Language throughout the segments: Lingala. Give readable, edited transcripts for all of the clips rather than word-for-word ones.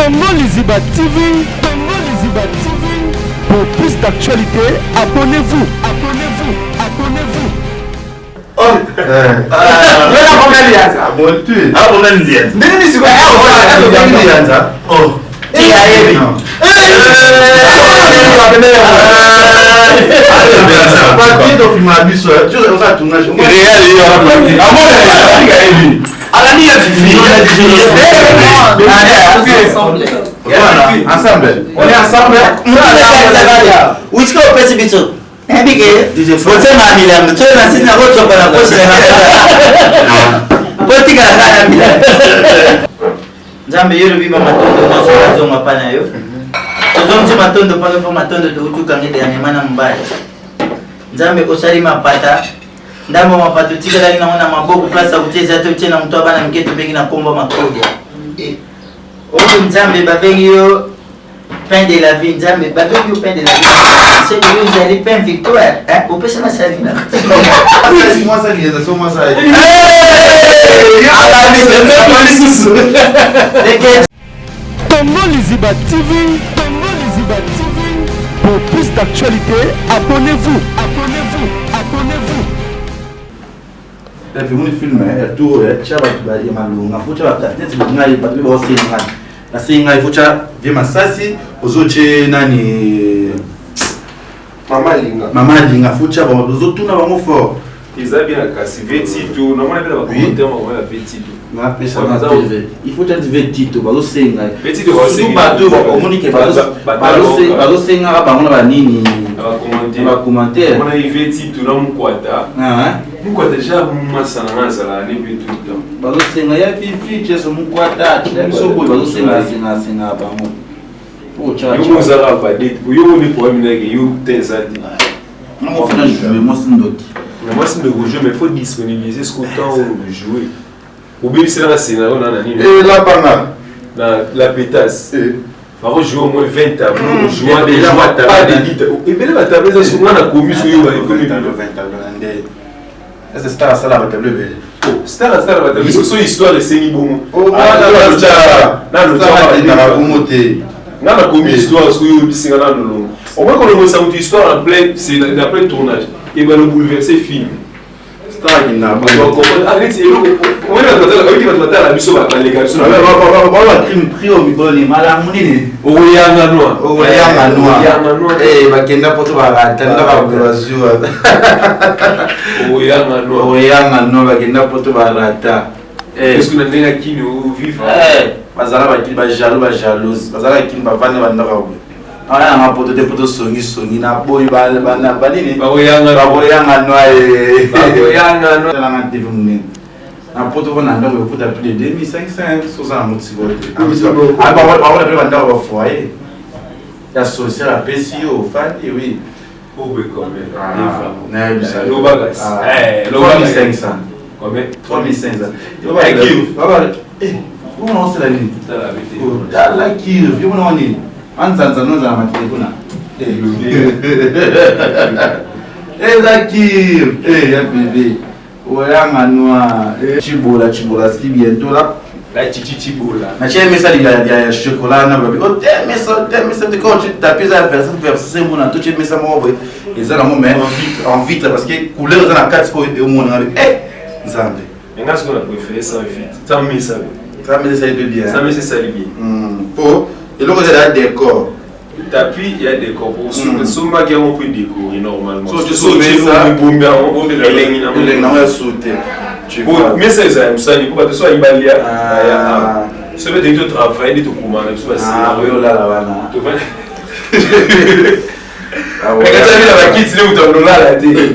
Tongo Liziba TV. Tongo Liziba TV. Pour plus d'actualité, abonnez-vous. Abonnez-vous. Abonnez-vous. Oh, ensemble. On est ensemble. Où est-ce qu'on peut se mettre? Você mamila, tu na sina roto para poste na. Politika na mamila. Jambe yero bima matondo na sozo mapana yo. Tozomti matondo pale kwa matondo tukutuka ngede ya nyamana mbaya. Jambe osari mapata. Ndamo mapato tika dali naona maboku plasa kucheza hata uchena mtu abana mketo bengi na komba makoja. Oyo njambe babengi yo pain de la vie, mais pas de pain de la vie. C'est que vous allez pain victoire. Hein? Vous pouvez ça salir là. Moi ça lié, ça moi ça. Tongo Liziba TV. Tongo Liziba TV. Pour plus d'actualité, abonnez-vous. Abonnez-vous. Abonnez-vous. Et puis mon film est tout chaba tu vas malunga, faut chaba peut-être ngai pas tu vas aussi ngai. La singa il faut cha via masasi ozoche nani mama linga faut cha bazotuna bango fort. Ils bien kasi veti tu normalement bien ba commenter on va veti tu. Na pesa na TV. Il faut cha veti tu bazosenga. Veti tu bazosenga. Tout ba communiquer bazosenga bango na banini. Ba commenter. On a veti tu na mkwata. Mkwata déjà masana nazala ni bitu tu. Bazosenga ya fifi cheso mkwata. Cheso boy bazosenga singa bango. Yo zara ba date. Yo ni poème nege yo tenzadi. Moi fina jouer moi sindoki. Moi c'est de jouer mais il faut disponibiliser ce temps de jouer. Oubliez c'est là scénario dans la ligne. Et la banane dans la pétasse. Par contre jouer au moins 20 tableaux, jouer déjà pas d'élite. Et bien la table ça souvent la commis sur yo va écouter 20 tableaux. Est-ce que star ça la table belle? Oh, star la table, mais c'est histoire de Seni Bomo. Oh, na le na la commis histoire sur yo bisinga na lolo. On voit qu'on a une histoire en plein c'est en plein tournage. Et va le bouleverser film. Star qui n'a pas. Arrête, on va la la biso ba les gars. Ba crime pris au miboli mala munini. Oyanga noa. Eh bakenda poto ba tanda ba grozio. Oyanga noa bakenda poto ba rata. Est-ce que na ndenga kini o vivre? Bazala ba kini ba jalouse. Bazala kini ba vana ba ndaka. Aya nga poto de poto songi na boy ba banini. Ba oyanga noa la nga TV munene. Na poto vona ndako ekuta plus de 2500 soza motivote. Ba ba ndako ba foyer. Ya social a PCO fandi oui. Pauvre combien? Na bisa. Lo bagas. 3500. Combien? 3500. Baba. Comment on se la ligne? La kive, yo mona ni. Anzanza noza matilekuna. La kive. Ya bébé. Oyanga noa. Chibola ski bientôt là. La chibola. Na chez mesa ya chocolat na babi. O te mesa de quand tu tapes ça verser mon tout chez mesa mo boy. Ils ont mais en vitre parce que couleur dans la carte ko e mon na. Nzambe. Nga ce qu'on a préféré ça vite. Ça me ça. Ça me ça bien. Ça me ça bien. Pour et là il y a des décors. Tapis il y a des décors pour suma qui on peut décorer normalement. So tu sauves ça bombe na sauter. Bon, mais ça ça il faut pas te soit ibalia. Ce veut dire que tu travailles de tout comment même soit scénario là bana. Ah ouais. Quand tu as la kit là où tu as là télé.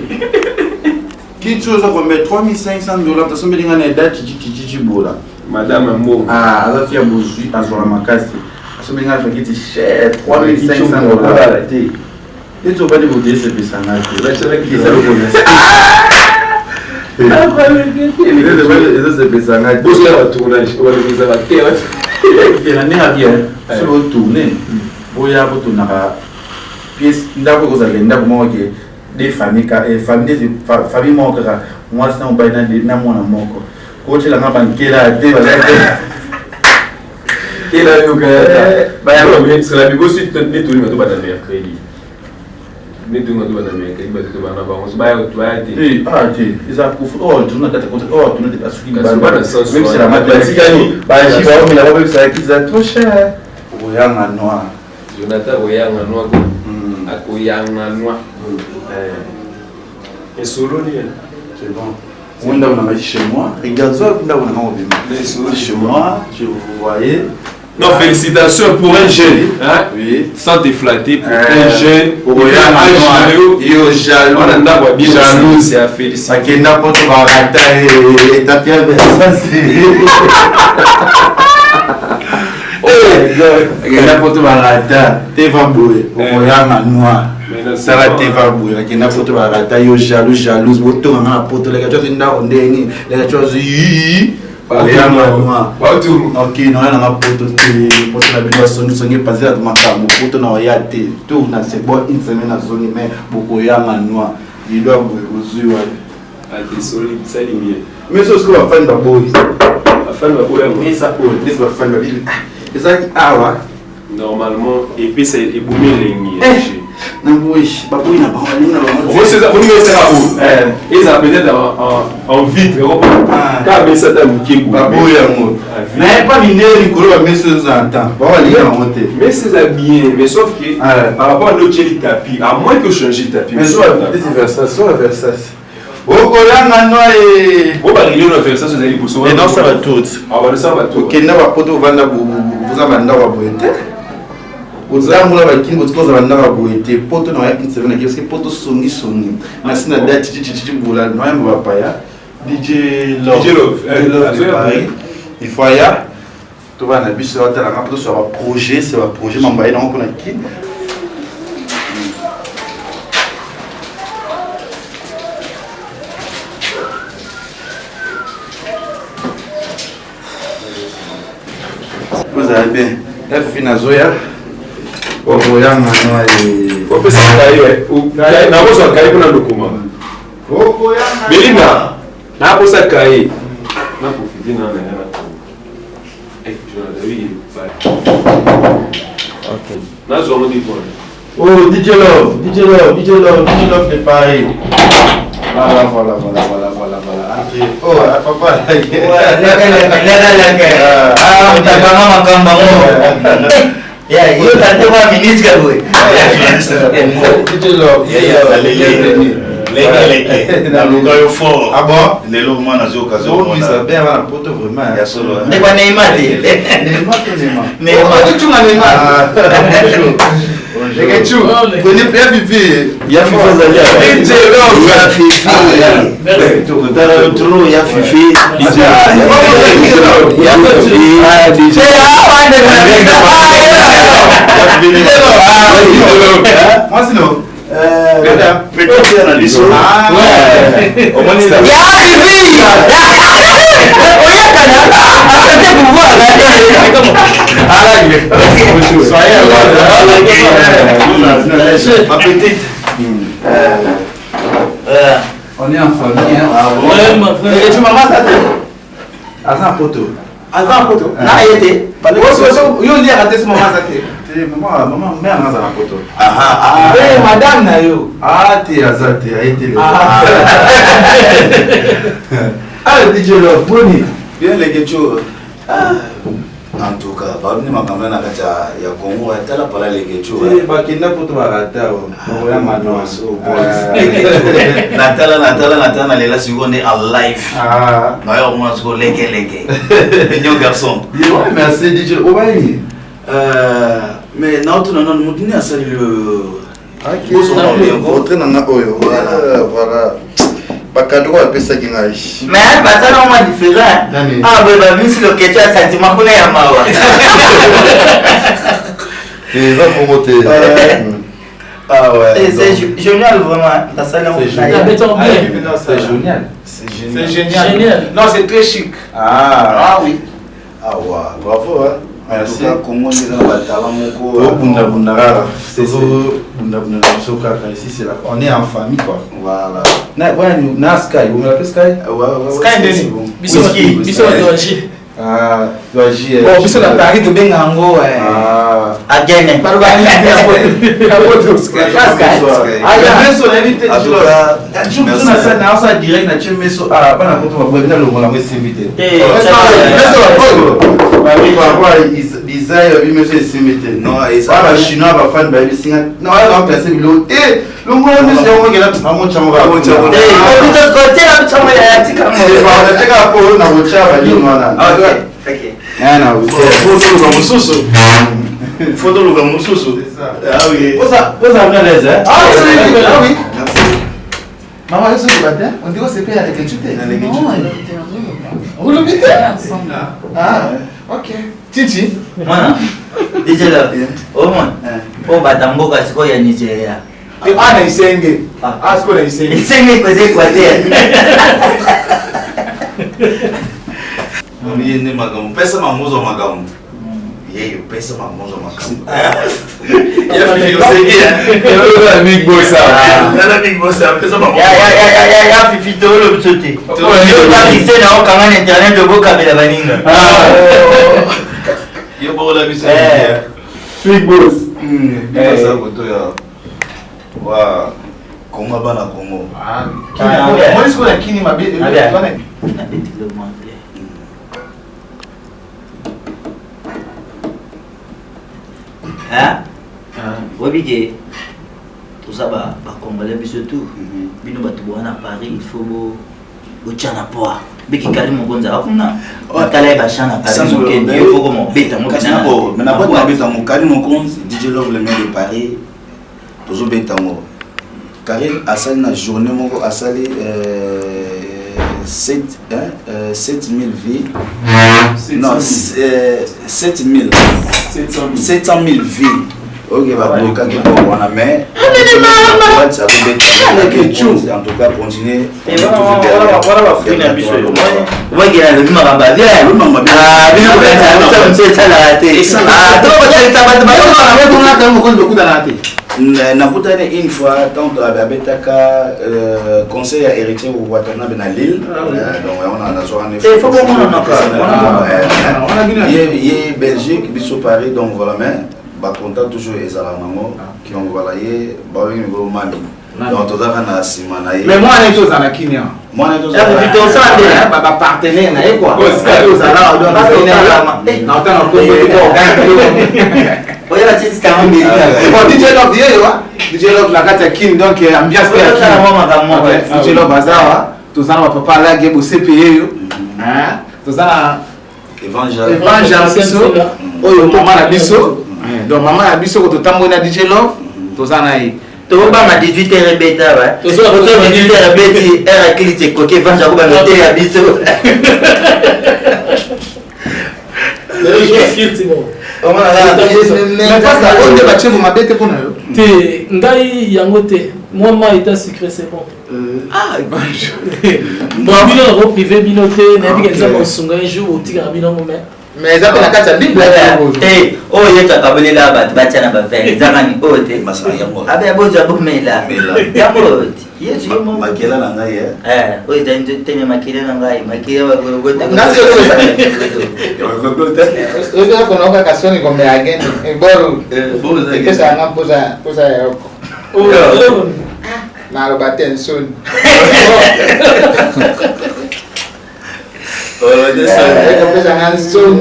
Qui chose comme $3,500 tu sommes bien na date chichibola. Madame Mbo. Ala fia bozui azora makasi. Sommes bien na kit cher $3,500. Et tu vas dire que c'est ça na. Là tu vas qui ça le connaît. C'est pesant. Parce que la tournage, on va le faire la terre. Il y a un bien. Sur le tourner. Boya botuna pièce ndako ko zalenda ko mo ke des familles famille mo ka moi ça on ba na mona moko ko tshela nga bankela te ba Et là, il y a la bigo suite de tout le monde va dans mercredi. Mais tout le monde va dans mercredi, va tout dans avance. Ils ont pour tu n'as pas même c'est la mathématique mais là ça qui est trop cher. Oyanga noir. Jonathan Oyanga noir. Akoyanga noir. Et solo c'est bon. On a chez moi. Regarde ça, on a chez moi, je vous voyez. Non, félicitations pour un jeune. Hein? Oui. Sans te flatter pour un jeune. Pour un jaloux. On a bien jaloux, c'est à féliciter. Qui n'a pas de barata et t'as bien qui n'a pas de barata. T'es va bouer. Oyanga noir. Ça va te va bouer. Qui n'a pas de barata. Yo jalouse. Autant on a poto les gars tu n'as on est les gars tu Oyanga noir. Ok, non on a poto poto la bino songi passer à makamu poto na oyate. Tout na c'est bon une semaine à zone mais beaucoup oyanga noir. Il doit bouer aux solide, ça est bien. Mais ce que va faire d'abord. La fin de la boule, mais ça pour les va faire la ville. Et ça normalement et puis c'est éboumer les nids. Oui, babouille n'a pas c'est ça, ils ont peut-être en vitre. Car mais ça t'a bouqué babouille mais pas mineur mais ce mais c'est bien, mais sauf que par rapport à notre tapis, à moins que changer le tapis. Mais soit Versace. Oh, Colanga noir et. Oh, bah, il y a une Versace, vous allez pour ça. Et non, ça va tout. Ah, bah, ça va tout. Ok, n'a pas poto vanda vous avez un arbre boité. Vous avez un arbre qui vous cause un arbre boité. Poto n'a pas une semaine qui est poto songi. Merci na date chichi boula noir me va pas ya. DJ Love de Paris. Il faut y aller. Tu vas na bus sur la rapport sur un projet, c'est un projet m'envoyer dans qu'on a qui. Vous avez bien. F Finazoya. Oyanga noir et. On peut s'arrêter. Na bosse à cahier pour le document. Belinda. Na bosse à cahier. Na profiter na na. Eh, je ok. Na zone de point. Oh, DJ Love de Paris. Voilà. Oh, papa. On est en famille, hein? Ouais, ma frère. Et tu m'as pas ça? Azan Poto. Là, il était. Il y a raté ce moment. Maman, mère, Azan Poto. Madame, Nayo. T'es Azan, t'es été. DJ Love, Boni. Bien, les ghettos. En tout cas, parmi ma campagne ya Congo, elle a parlé les ghettos. Bakina Poto Barata. Natala, elle est là sur on est en live. D'ailleurs, moi, je suis légué. Mignon garçon. Merci, DJ Obaï. Mais non, nous dîner à saluer le. Voilà. Bakadro a pesa kingai. Mais batalo ma différent. Ah bah même si le question a sentiment qu'on est à mawa. Et va pour monter. Ah ouais. C'est génial vraiment. La salle c'est génial. Non, c'est très chic. Ah oui. Ah ouais, bravo hein. Merci. Comment on est dans la table ici c'est là. On est en famille quoi. Voilà. Na Sky, vous me l'appelez Sky? Ouais. Sky Denis. Bisous à toi. Bon, biso na Paris to benga ngo agene Foto luka mususu. Ah oui. Vous avez à l'aise, hein? Ah oui. Maman, est-ce que tu vas bien? On dit que c'est payé avec les chutés. Vous le mettez? Ah, ok. Titi? Mwana, DJ Love, oh mon, oh batamboka siko ya Nigeria. Ah, na isenge. Ah, siko na isenge. Isenge kweze kwate. Mimi ni magamu. Pesa mamuzo magamu. Yeye pesa mamuzo magamu. Ya fifi usenge. La big boss La big boss pesa mamuzo. Ya fifi tolo bisote. Yo ta fixé na okanga internet de boka bela baninga. Yo bola biso. Big boss. Pesa koto ya. Wa kongo bana kongo. Moi, est-ce qu'on a kini ma bête? Wabige tout ça ba congolais biso tout bino batu bwana Paris il faut bo ochana poa biki karimu gonza hakuna watala ba shana Paris mokende il faut comme beta mokana mais na pas beta mon Karim Gonza DJ Love le maire de Paris toujours beta mo Karim asali na journée moko asali 7000 vies non 7000 vies. Ok, bah bon, quand on a mais ça en tout cas continuer. Nakutane une fois tant abetaka conseil à héritier au Watana na Lille donc on a on Belgique biso Paris donc voilà mais ba contact toujours ezala nango qui on voilà ye ba wingi go mami donc to daka na sima na ye mais moi on est tous en Kenya moi on est tous ba partenaire na ye quoi tous là donc na on a oya la titi kama mbili bon DJ Love yeye wa DJ Love la kata kin donc ambiance ya kin mama kama DJ Love bazawa tozana ba papa la gebo CPE yo hein tozana Evangel biso oyo mama na biso donc maman na biso ko totambo na DJ Love tozana yi to ba ma 18h beta ba to so 18h beti era clique ko ke Evangel ko ba meter ya biso yango te moi ma état secret c'est bon ah bino ro privé bino te na bi kenza ko sunga un jour otika bino mais ça la carte bible eh oh yeta kabelela ba bachana ba faire zamani ote masala yango abe boza bomela yango yesu yo makela na ngai oyo tani tene makela na ngai makela wa gota ngase oyo ko no ka soni ko me again boru boru pesa nga poza yako na lo baten son pesa nga son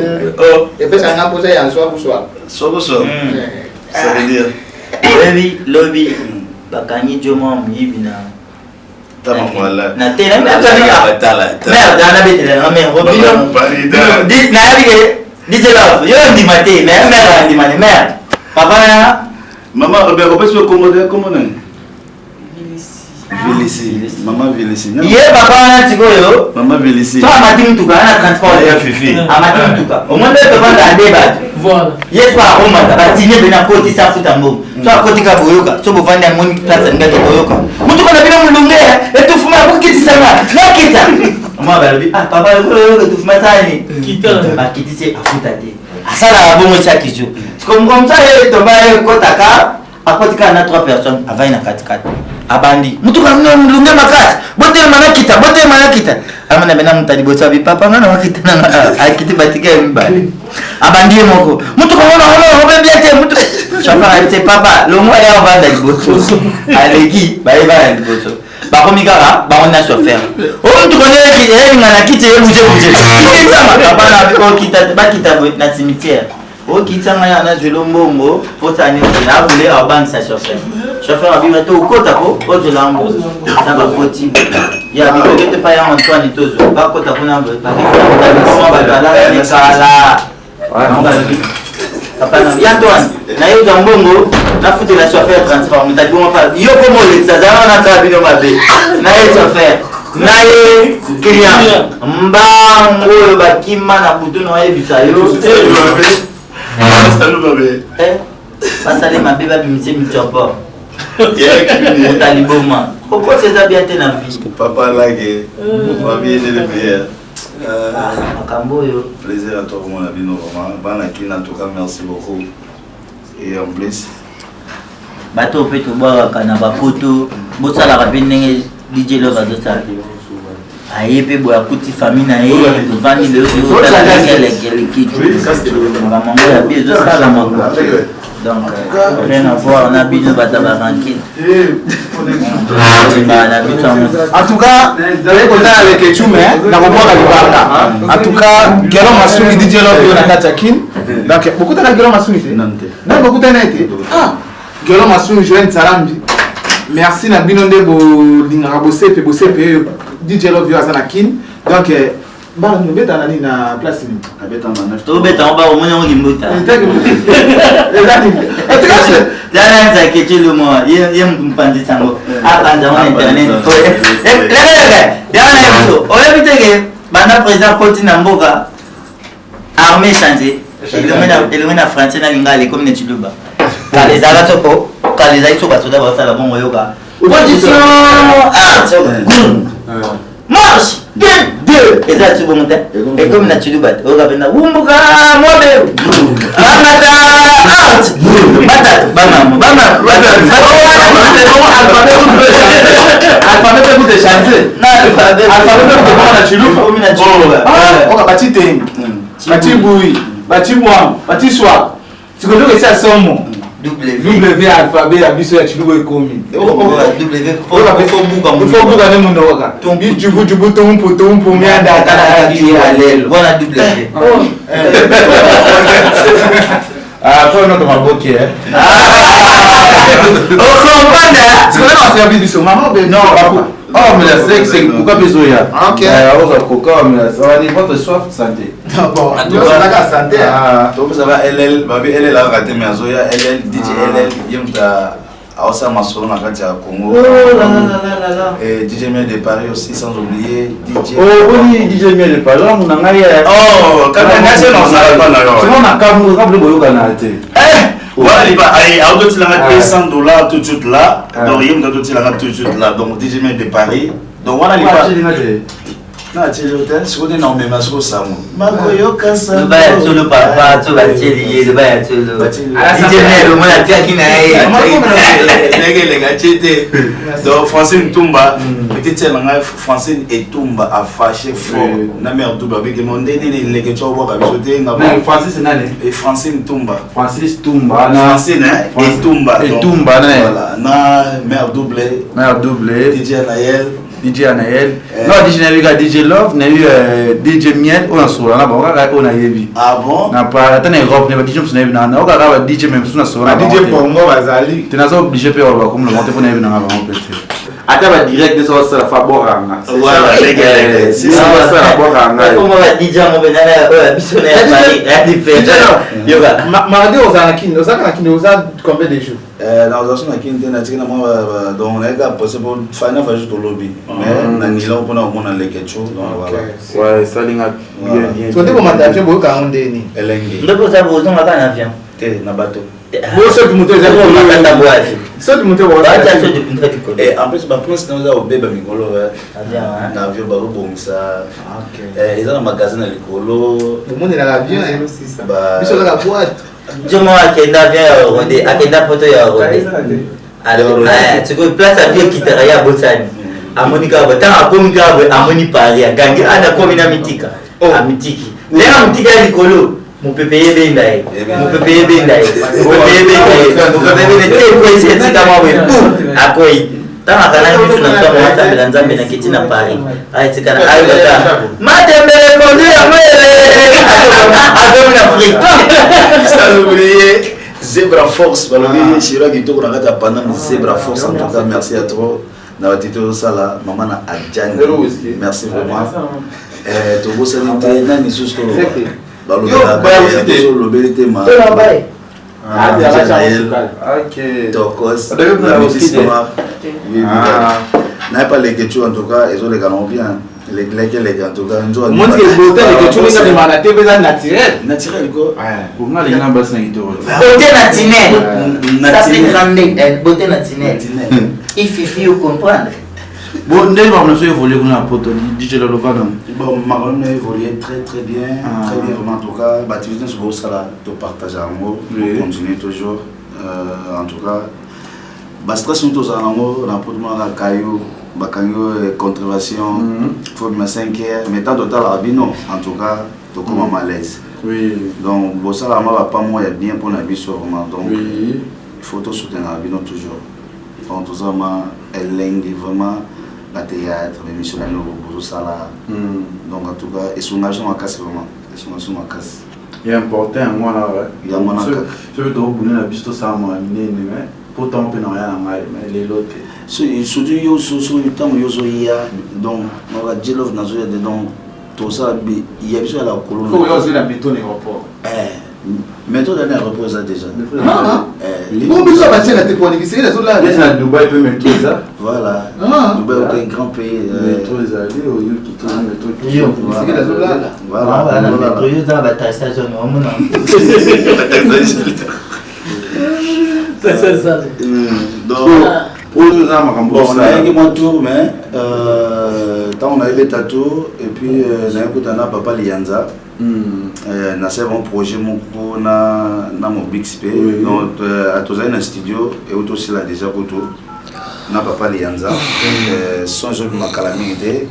pesa nga poza ya swa buswa ça veut dire lobby bakanyi jomo myibi na tama mwala na tena merde ana betela na mais robino dit na yabige DJ Love yo ndi mate mais merde ndi mane merde papa maman Robert peut se commander comment Vélici maman Vélici ye papa na tikoyo maman Vélici so amati mtuka na transport ya fifi amati mtuka omonde to banda débat voilà yes pa roma ta signé bena koti sa futa mbo so akoti ka boyoka so bovanda moni place ngati boyoka mutuka na bino mulunge etu fuma ko kiti sana na kita mama balobi ah papa yo etu fuma tani kita ba kiti se afuta te asala bongo cha kijo comme ça to ba kotaka akotika na 3 personnes avai na 4 abandi mutuka mulunge makati bote mana kita amana bena mutali bosa bi papa ngana wakitana akiti batika mbali abandie moko mutu ko ona obe biate mutu chauffeur ate papa lo mo ya vanda liboso aleki baiba liboso bakomikaka baona chauffeur mutu ko ne ngana kiti buje kitama papa na ko kita bakita na cimetière okitanga ya na zwelo mbongo potani na vule abansa chauffeur abi mato ukota ko ozolambo na bakoti ya bikete pa ya Antoine tozo bakota kuna ba kala ni sala papa na ya Antoine na yo mbongo na futi la chauffeur transport mutaki mo fa yo ko mo le tazama na tabino mabe na yo chauffeur na ye client mbango bakima na butu na ye bisayo basale mabe babimise mitopo otaliboma pourquoi c'est ça bien te na vie papa lage babi le meilleur makambo yo plaisir à toi mon ami vraiment bana kina en tout cas merci beaucoup et en plus bato pe to bwaka na bapoto bosalaka pe ndenge DJ Love azosala aye pe boya kuti famille na ye tovandi le kitu mamango ya bi ezosala mako donc rien à voir on a bino bataba ranking en tout cas d'aller côté avec Echume na komwaka libanga en tout cas Gelo Masungi DJ Love na katakin donc beaucoup de Gelo Masungi na beaucoup de nete Gelo Masungi Joël Salambi merci na bino ndebo lingaka bosepe DJ Love yo azana kin donc ba no beta na ni na place ni abeta na 9 to beta on ba o mona ngi mbuta exactement za ketelo mo ye mpandi sango akanja on internet yana yeso oye bitege bana président Koti na mboka armée changé elemena français na lingale comme ne chiluba kale za toko kale za itsoka soda ba sala bongo yoka position marche 2 et ça tu bon et comme na chiluba oka bena wumbuka mobe amata out bata bama alphabet de changer na alphabet de chiluba oka batite batibui batibwa batiswa sikondo que ça somo W alphabet ya biso ya chiluba ekomi faut buka ne mundo waka tongi jubu tumpu mianda kala alelo voilà W faut notre maboki comprendre c'est qu'on a servi biso maman non oh mais la c'est pourquoi besoin ya OK on coca mais ça va niveau de soif santé bon on a la santé donc ça va LL babi LL a raté mais azoya LL DJ LL yemta aosa masolo na kati ya Congo et DJ Miel de Paris aussi sans oublier DJ oui DJ Miel de Paris on a ngaya oh quand on a c'est non ça pas là c'est on a kablo boyoka na te voilà il va aller à d'autres $200 tout de suite là donc il y a d'autres tout de suite là donc DJ Miel de Paris donc voilà il va na tele hotel sikote na omema siko samu makoyoka samu ba ya tolo papa to ba teli le ba ya tolo DJ Miel mona tia kina les gars chete donc Francine Tumba petit nanga Francine Etumba a fâché fort na mère Tumba avec mon deni les que tu vois avec sauter na Francis nani et Francine Tumba Francis Tumba na Francine Etumba voilà na mère doublé DJ Anaël non DJ Love na eu DJ Miel on solo na ba ka on a yebi ah bon na pa tane Europe ne ba DJ msuna yebi na o ka ba DJ même suna solo na DJ Pongo bazali tenazo obligé pe ba comme le monter pour na yebi na ba on peut ata ba direct de ça la fa boranga voilà les gars c'est ça la boranga comment va DJ mo benana bisona ya Paris ya différent yoga mardi ozana kini oza combien de jours na ozana kini na tika na mo donc on est possible final va juste au lobby mais na nila on a mona le kecho donc voilà ouais ça linga bien so ndeko matafie boyo ka ondeni elenge ndeko za bozo ngaka na avion te na bateau bo so tu muto za ko makanda boaji so tu muto boaji bacha so de pintra de ko et en plus ba prince na za obeba mikolo avion na avion ba robongisa ils ont un magasin na likolo le monde na avion M6 biso la boîte Jomo akenda avion rodé akenda poto ya rodé alors tu peux place avion qui derrière botani Amonika tant akomika amoni pari agangi ana komina mitika amitiki lena mitika likolo mupepeye bendaye mupepeye bendaye mupepeye bendaye mupepeye te ko ese tika mawe akoi tama kana bitu na tama hata belanzambe na kitina pari aitika na ayo bata matembele kondu ya mwele adomina frika ça oublié Zebra Force balobi shira kitoko na kata pendant Zebra Force en tout cas merci à toi na tito sala maman na Adjani merci vraiment to ça n'était nani juste balobi le belité ma ok tokos n'a pas les questions en tout cas ils ont les galons bien les en tout cas moi que beauté les questions les malades c'est naturel quoi pour moi les gens bassin ils beauté naturelle beauté naturelle il faut comprendre. Bon, nous avons évolué dans la poto, DJ Lalovan. Bon, nous avons évolué très bien, vraiment en tout cas. L'activité sur ça là, de partager en mot, de continuer toujours. En tout cas, stress nous tous en amour, on a pour moi la caillou, bakango controversion, faut me 5 heures, mais tant total abino, en tout cas, tout comme malaise. Oui. Donc, bon ça là, moi pas moi, il y a bien pour la vie sur vraiment. Donc, il faut tout soutenir abino toujours. Donc tout ça, elle lingue vraiment la théâtre, les missionnaires, tout ça là. Donc en tout cas, et son argent à casse vraiment. Et son argent à casse. Il y a important moi là, ouais. Il y a mon accord. Je veux te rebondir la biste ça moi, mais pourtant on peut n'en rien à mal, mais les autres. Surtout yo so temps yo so ya donc on va dire l'offre dans zo dedans tout ça il y a besoin la colonne. Faut yo la béton aéroport. Mais toi dernier repose ça déjà. Bon besoin va tirer la téléphone qui c'est les autres là. Les à Dubaï peut mettre ça. Voilà. Dubaï est un grand pays. Métro les allées au yo qui tourne métro. C'est les autres là. Voilà. Métro yo dans la taxation on mon. Taxation. Donc pour nous on a eu mon tour mais tant on a eu les tatous et puis j'ai écouté un papa Lianza. Na c'est un projet mon na mon big sp donc à tous un studio et aussi là déjà pour tout na papa Lianza son jeu de ma calamité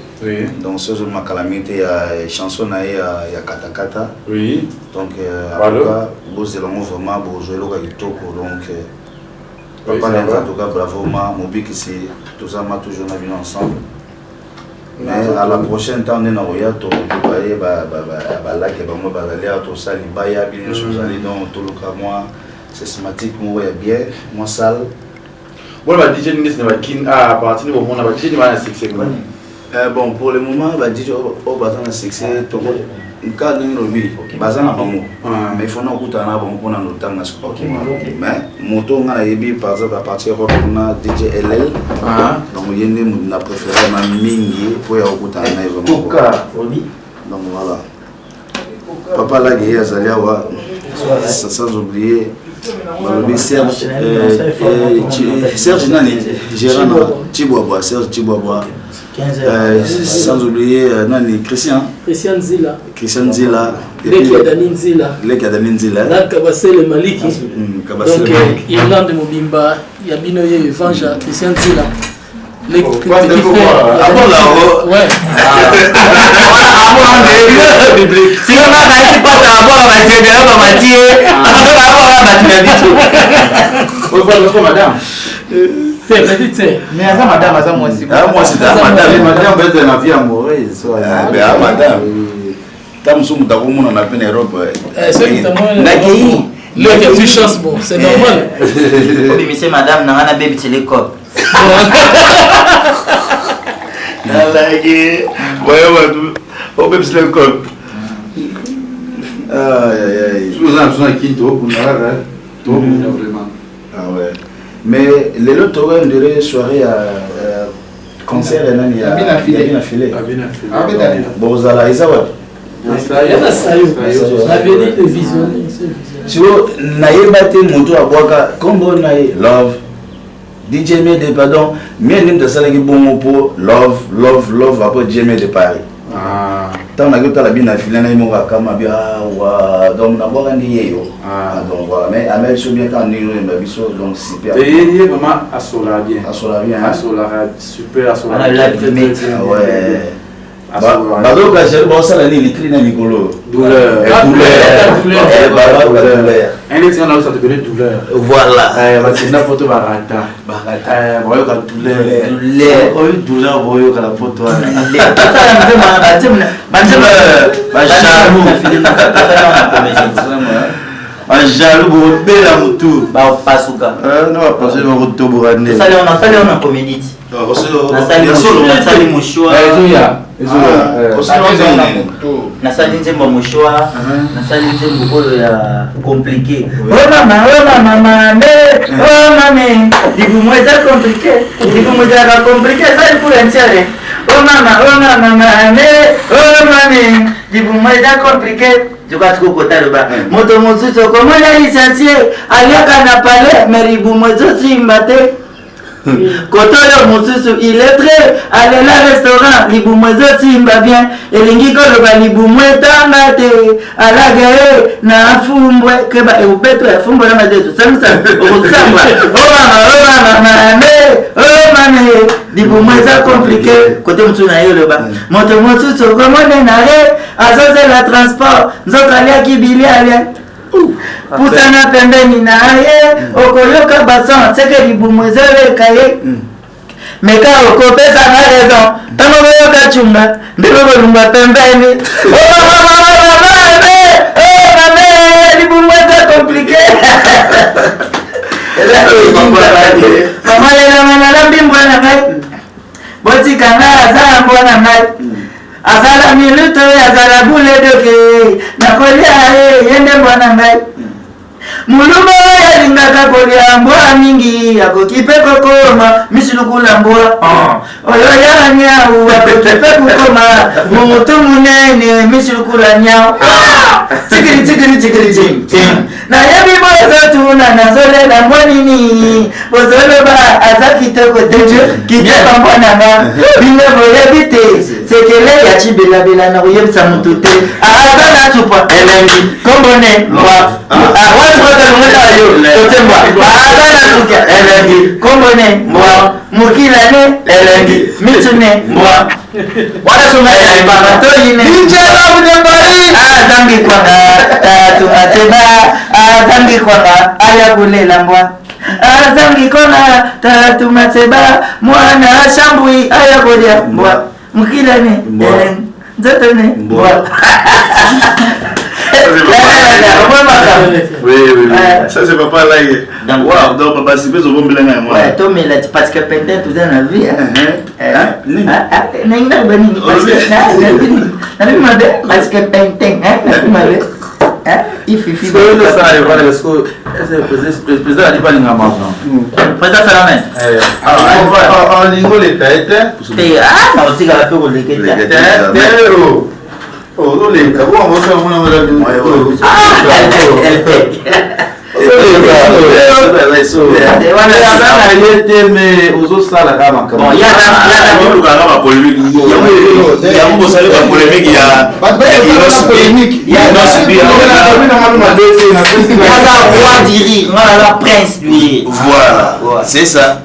donc ce jeu de ma calamité il y a chanson na il y a kata kata oui donc alors vous allez vraiment pour jouer le kitoko donc papa Lianza en tout cas bravo mon big c'est tout ça m'a toujours na vie ensemble. Mais à la prochaine temps on est dans Royato préparer là que moi aller à tout ça les baya bien choses aller dans tout le cas moi systématique moi bien moi sale bon bah DJ Nis ne va kin à partir du moment on va DJ va succès bon pour le moment va DJ au bazan succès to cas de Nairobi bazan na bango mais il faut nous écouter na bango pour na temps na sport mais moto ngana yebi par exemple à partir na DJ LL donc yende na préféré na mingi pour ya écouter na vraiment donc voilà papa là qui est allé wa sans oublier Serge Nani gérant Tiboaba Serge Tiboaba sans oublier Nani Christian Zila Leki Adamine Zila na Kabasele Maliki donc Irlande Mobimba ya bino ye Evanja Christian Zila les petits frères ouais si on a pas d'abord on va dire on va dire madame petite mais à madame moi aussi madame peut être la vie amoureuse mais madame tam sum ta ko na peine Europe c'est évidemment le tu chance bon c'est normal oui mais c'est madame na na baby télécom like ouais au baby télécom je qui to vraiment ah ouais mais les autres on dirait soirée à concert et nani à bien affilé bon ça là ça ouais l'avenir de visionner si vous n'avez pas été moto à boire comme on a love DJ Mede pardon mais nous de ça qui bon pour love après DJ Mede Paris tant que tu as la bien affilée, il m'a comme bien donc on a beau gagner donc voilà mais Amel je bien quand nous donc super et vraiment à sola bien super à sola ouais donc là j'ai bon ça la ligne écrit dans Nicolo douleur un étudiant là ça te connaît douleur voilà maintenant photo barata voyons quand douleur voyons quand la photo jaloux pour bela mutu ba pasuka non pas passer au retour burandais ça on a comédie nasali mushwa nasali nzembo mushwa nasali nzembo oyo ya compliqué oh mama mame dibumweza compliqué ça pour entière oh mama mame dibumweza compliqué tukatuko kotaloba moto mosusu komona lisansie aliaka na pale meribu mwezo simbate Kotolo mosusu il est prêt aller la restaurant libumwezo simba bien elingi koloba libumwetanga te alagae na fumbwe keba eupeto ya fumbwe na madeto samsa okusamba oh mame libumweza compliqué côté mutu na yo loba moto mosusu komone na re azoze la transport nzokalia kibilialia putana pembeni naye okoyoka bason seke libumwezele kaye meka okopesa na raison tango boyoka chunga ndiko bolumba pembeni mame libumweze compliqué mama lela mana mbimbo na ngai botikanga azala mbona ngai azala minuto azala bule doke nakolia yende mbona ngai muluma yalingaka kolia mbwa mingi akokipe kokoma misilukula mbwa oyo yanyau akokipe kokoma mumutu munene misilukula nyau tikiri na yebi bozotuna nazolela mwanini bozoloba aza kitoko tejo kitoko mbwananga bino boyebi te sekele ya chibelabela na koyebisa mutu te aza na tupa elengi kombone mbwa elengi kombone mbwa mukilane elengi mitune mbwa wanasumaibaatoyine azangi kwanga tumateba azangi kwanga ayakulela mbwa azangi kwanga tumateba mwana shambui ayakolia mbwa mukilane elengi nzotone mbwa oui ça c'est papa là wow donc papa si besoin bon bilan moi ouais toi mais là parce que peut-être tout dans la vie n'inga bani parce que peut-être ififi ça voilà parce que président a dit pas l'inga maintenant président Salamen on lingo les têtes non c'est que la peu le tête oh les cabo on va faire mon voilà c'est ça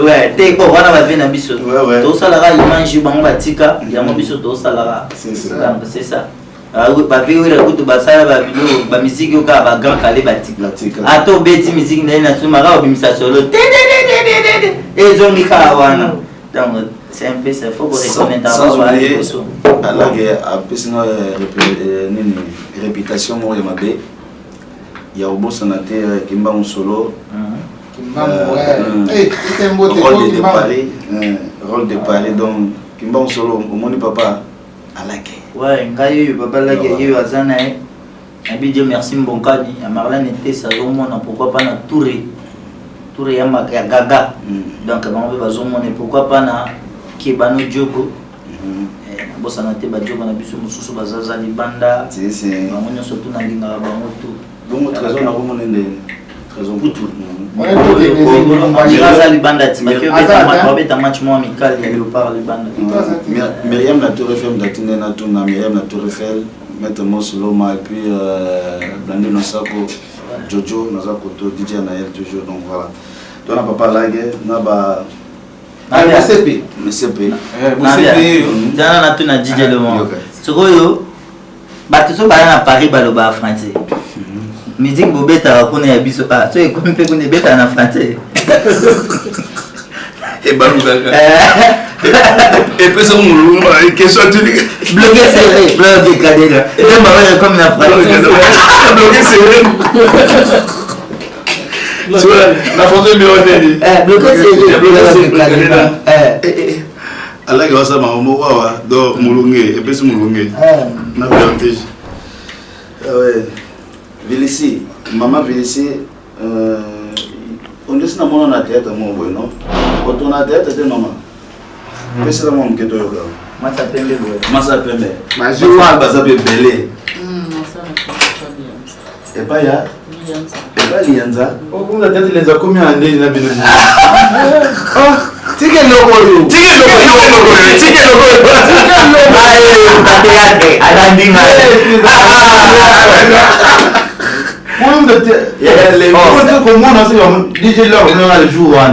ouais te ko wana ba vena biso to salara image bango batika ya mo biso to salara c'est ça ba vira kutu ba sala ba video ba musique ka ba grand kale batika ato beti musique na na suma ka obimisa solo et zongi ka wana donc c'est un peu ça faut que reconnaître à la guerre a pesina nini réputation mo ya mabe ya obosa na te kimba mon solo rôle de Paris donc Kimba solo mon papa alake ouais ngai papa lake yo azana abidje merci mbonkani ya Marlène était ça mona pourquoi pas na Touré ya gaga donc on va bazomona pourquoi pas na Kebano Diogo bossa na te ba Diogo na biso mususu bazaza libanda c'est bango surtout na linga bango tout donc trésor na komona trésor tout Myriam la Tour Eiffel d'Atine na Tuna, Myriam la Tour Eiffel, Maître Mosuloma et puis Blandé Nosako, Jojo, Nazakoto, DJ Naël toujours, donc voilà. Donc on n'a pas parlé, on a ba MCP. MCP. MCP. Dans la Tuna DJ le monde. Sokoyo, batuso ba na Paris baloba français. Musique bobeta ko na biso pa. So e ko mpe ko ne beta na français. Et Balougaga. Et puis ça me question tu dis bloqué serré, bloqué cadé là. Et même avec comme la France. Bloqué serré. Tu vois la photo millionnaire. Bloqué serré, bloqué cadé là. Allah ga wasa mamu wawa do mulunge, et puis ce mulunge. Na plantage. Ouais. Vélici, maman Vélici on laisse na mona na théâtre mon boy non. Quand on a théâtre c'est normal. Mais c'est la mon que toi là. Massa Pembe boy. Massa Pembe. Mais je vois baza be belé. Et pas ya. Et pas lianza. Oh comme la tête les a combien année na bino. Oh, tige logo yo. Tige logo. Aye, na théâtre, adandinga. Les comment on sait DJ là on a le jour là.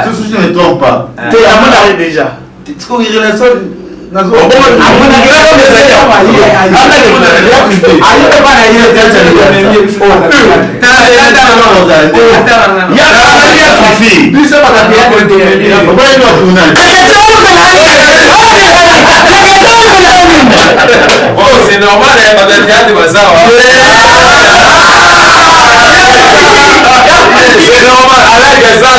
Tout ce je ne trompe pas. Tu es à mon arrêt déjà. Tu connais la seule na zo. C'est normal, il y a pas de théâtre, c'est ça. C'est normal, avec ça,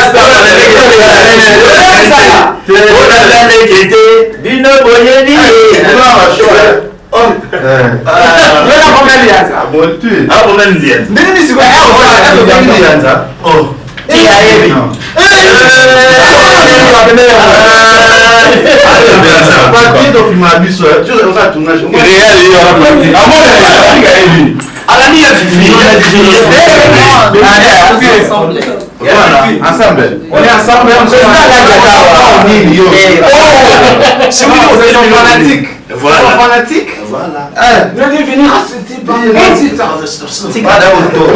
Ensemble. On est ensemble. C'est vous êtes fanatiques. Voilà. Fanatiques. Voilà. Vous allez venir à ce type de C'est pas d'accord.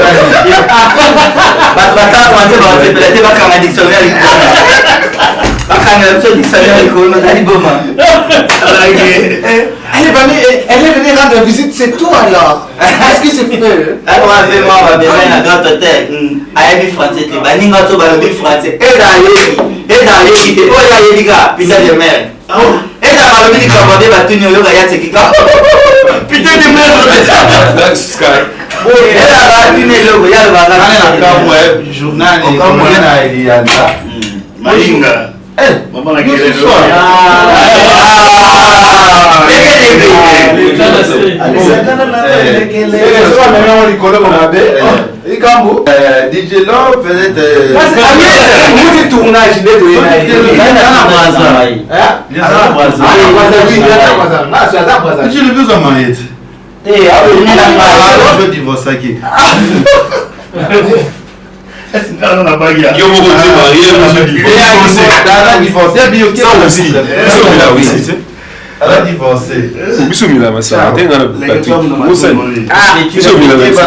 Elle est venue rendre visite, c'est tout alors. Est-ce que c'est fait? Alors, on va bien un grand hôtel. Aïe, français, tu vas n'y pas tout le français. Et dans les oh, les gars, putain de merde. Et dans le midi, quand on va tout nous, il y a ce qui va. Putain de merde. Et là, il y a le journal, il y a Malinga. Maman la gueule. DJ Love faisait tournage j'ai le besoin mariette. Je veux divorcer qui. Yo mo kote marié, mo divorcé. Ça aussi. Elle a divorcé. Biso mila masa. Tenga na Patrick. Musa. Biso mila masa.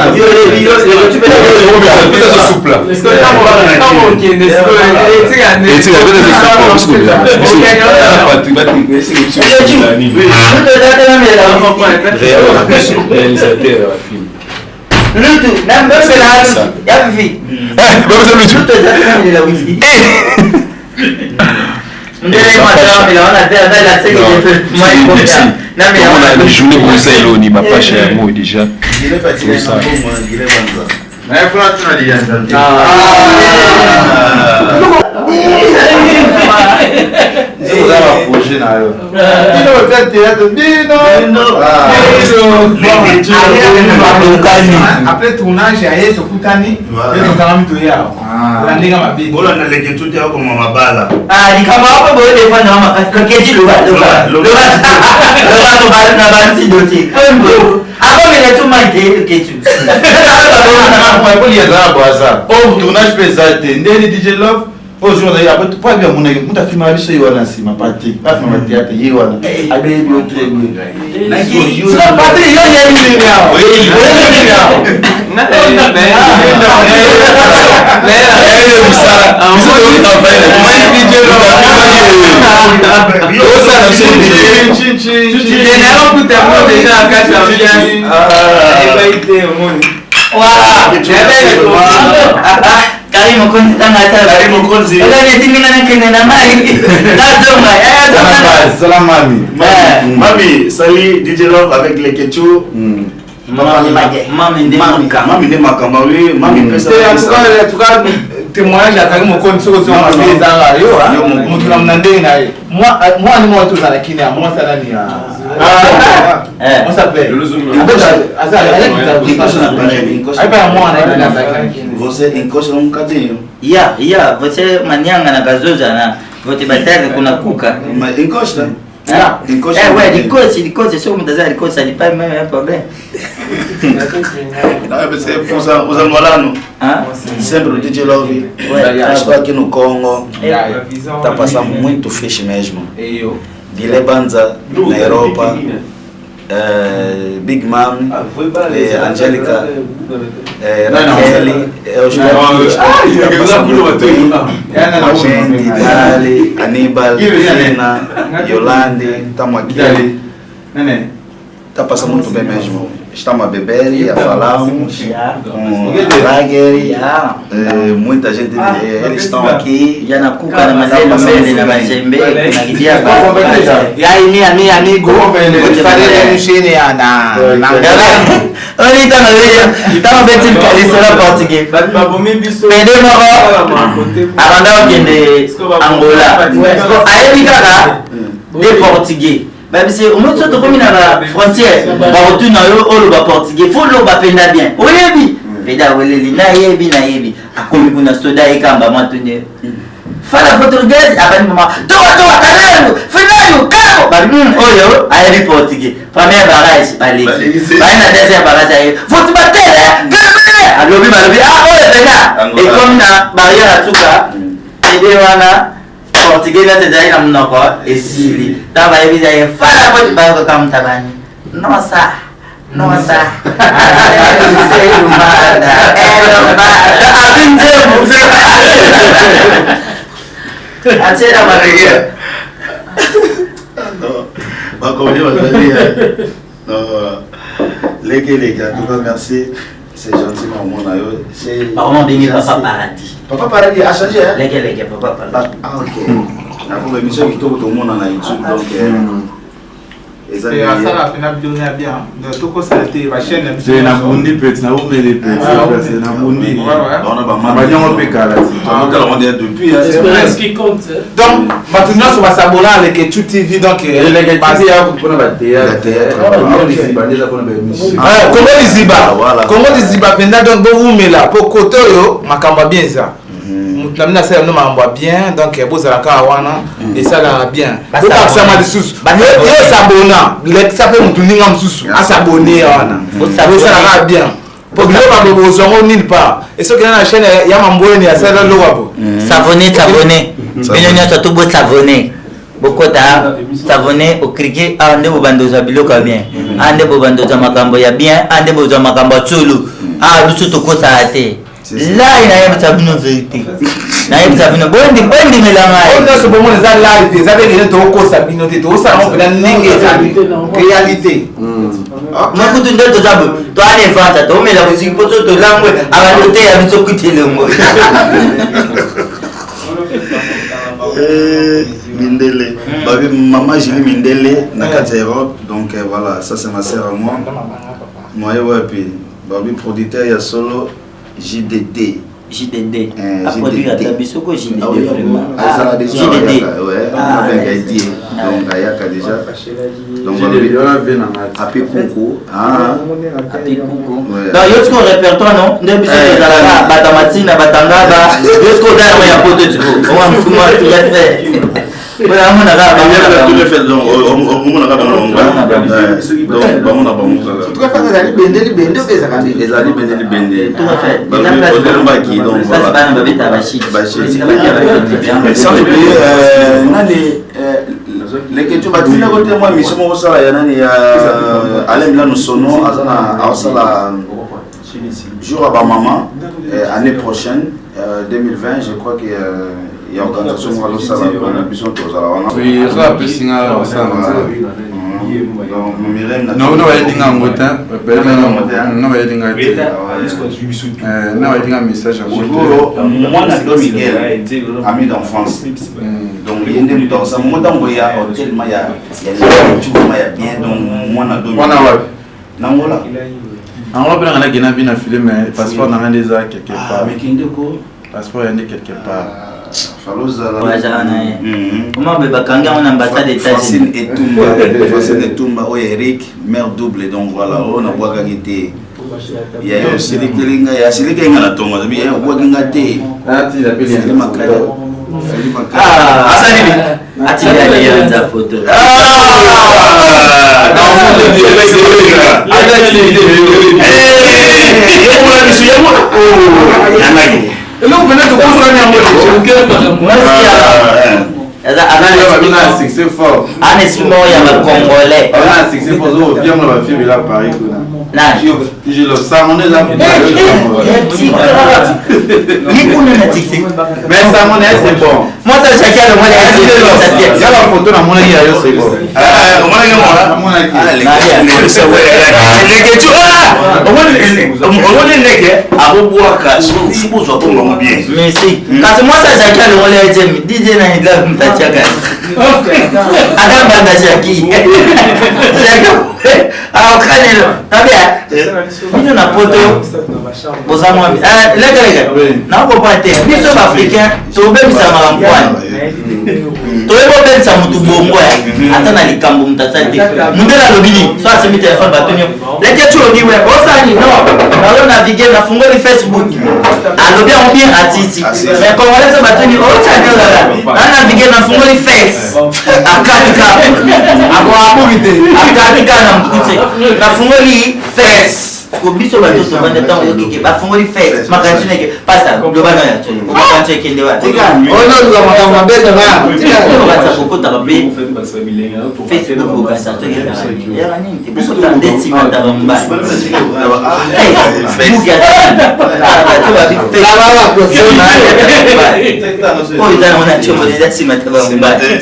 Souple. Est-ce que les journées pour ça, il n'y a pas cher moi déjà. Il est fatigué, il est après tournage, il y a ce Koutani. Ah, omela tumake ketu tournage mpe eza te ndeni dj love aujourd'hui après pas bien mon muta filma biso ye wana nsima pati afilma théâtre ye wana abeyebi yo très bien sika pati yo yebi Kari mokonzi tanga ata kari mokonzi ela netinga na kende na mai nazonga salam mami mami sali DJ Love avec les Ketchou mami nde makamba oui mami pesa en tout cas témoignage akali mokonzi soko soko mabeza yo mutu na mnande na ye moi ni moi tout ça la kinia moi ça ni on s'appelle ya você manyanga na gazoza na vote bataka kuna kuka incosta likosi sio mtazali likosi alipa même un problème parce que pour Molano sempre DJ Love estou aqui no Congo tá passando muito fixe mesmo Guilherme Banza na Europa Big Mom Angélica Raquel Dali Aníbal Fina Yolande estamos aqui tá passando muito bem mesmo. Estamos a beber e a falarmos com Lager, muita gente, eles estão aqui. Já na cuca, na mazembe, na mazembe, na guidia. E aí, minha amigo, vou te fazer um chine na olha, estamos vendo que isso era português. Perdemos agora de Angola. Aí fica de português. Même si au moins tu comme na frontière ba retourna yo olo portugais faut lo ba penda bien oyebi penda weleli na yebi akomi kuna soda ekamba matune fala portugais abani mama toa kanalo finayo kabo ba oyo ayebi portugais première barrage baleki baina deuxième barrage ayebi faut batele alobi oyo penda et comme na barrière atuka ede wana portugais na tezali na munoko esili taba ebiza ye fala ko bayo ka mtabani nosa selumada abinze muze achera maria bako yo balia les gars tout cas merci c'est gentil mon ayo c'est vraiment béni papa paradis a changé les papa paradis ok na pour émission qui tout le monde na YouTube donc et ça la pena bien donc tout ça était la chaîne c'est na bundi petit na omele petit c'est na bundi on a ba mama pe kala on a on est depuis c'est ce qui compte donc maintenant sur s'abonner avec Ketchou TV donc les gars ya kuna ba théâtre Congo Liziba penda donc bo umela po koto yo makamba bien ça mutamina sasa no mambo bien donc bozala ka wana et ça la bien donc ça m'a dessous yo s'abonna le ça peut mutuninga msusu a s'abonner wana bozala ka bien pour que ba bozongo nulle part et ce que na chaîne ya mamboeni ya ça lo wabo savonner bino nyoto to bo savonner bokota savonner au criquet ande bo bandoza biloka bien ande bo bandoza makambo ya bien ande bo zo makambo tsulu lusu to ko sa ate là il a une tabine vérité na une tabine bondi melanga on a ce moment les live ils avaient les to ko sa binoté to ça on peut ninge réalité moi kutu ndo to zabu to ane vanta to mela musique poto to langwe abalote ya biso kutile ngo Mindele babi maman Julie Mindele na kati Europe donc voilà ça c'est ma sœur à moi ouais puis babi producteur ya solo JDD a produit à Tabisoko JDD vraiment JDD ouais donc ayaka déjà donc Happy Coucou donc yotiko répertoire non ndebiso ezalaka batamatina batangaba yotiko dara ya poto tiko on va mfuma ya fait les questions batina côté moi mission mo sala ya nani ya Alain Milano Sono azana awsala jour à maman année prochaine 2020 je crois que il y a organisation mo lo sala na mission to sala wana oui rap singa sala non edinga ngota non edinga non edinga message à moi na do Miguel ami d'enfance donc il y a des gens ça moi dans boya hôtel maya tu maya bien donc moi na do nangola on va prendre la bina film passeport na ndeza quelque part mais kindeko passeport yande quelque part comment be bakanga on ambassade Francine Etumba o Eric mère double donc voilà on a bois gagné il y a aussi des kelinga il y a aussi des kelinga na tonga mais il y a bois gagné ati la peli Feli Makaya asani ati ya nza photo Ele não pode tocar na minha succès fort. Un esprit ya congolais. Un succès fort. Zo viens la fille là Paris là. Là, je le sens on est là. Mais ça mon c'est bon. Moi ça chacun le moi il y a la photo dans mon avis c'est bon. Merci. Quand moi ça chacun le moi DJ na hidla mtachaka. Adam banda chaki. Ah kanelo. Tabia. Mino na poto. Boza moi. Lega. Na ko pate. Biso africain to be bisa maramkwani. Toyebo pensa mutu bongo ya ata na likambo mutatsali mundela lobini so asemi telefone batonyo leke tu oniwe osani no na naviguer na fungoli Facebook alobi on bien atiti mais congolais so batonyo osani la na naviguer na fungoli Face akatika na mkute na fungoli Face ko biso bato to banda tango yokike bafungoli Face makanzi neke pasta global ya tuni makanzi ekende wa ono za makamba beza na bakata kokota babe Facebook bakasa to ya nini kokota ndeti mata bamba Facebook ya to babe Facebook oh ida na chomo ndeti mata bamba c'est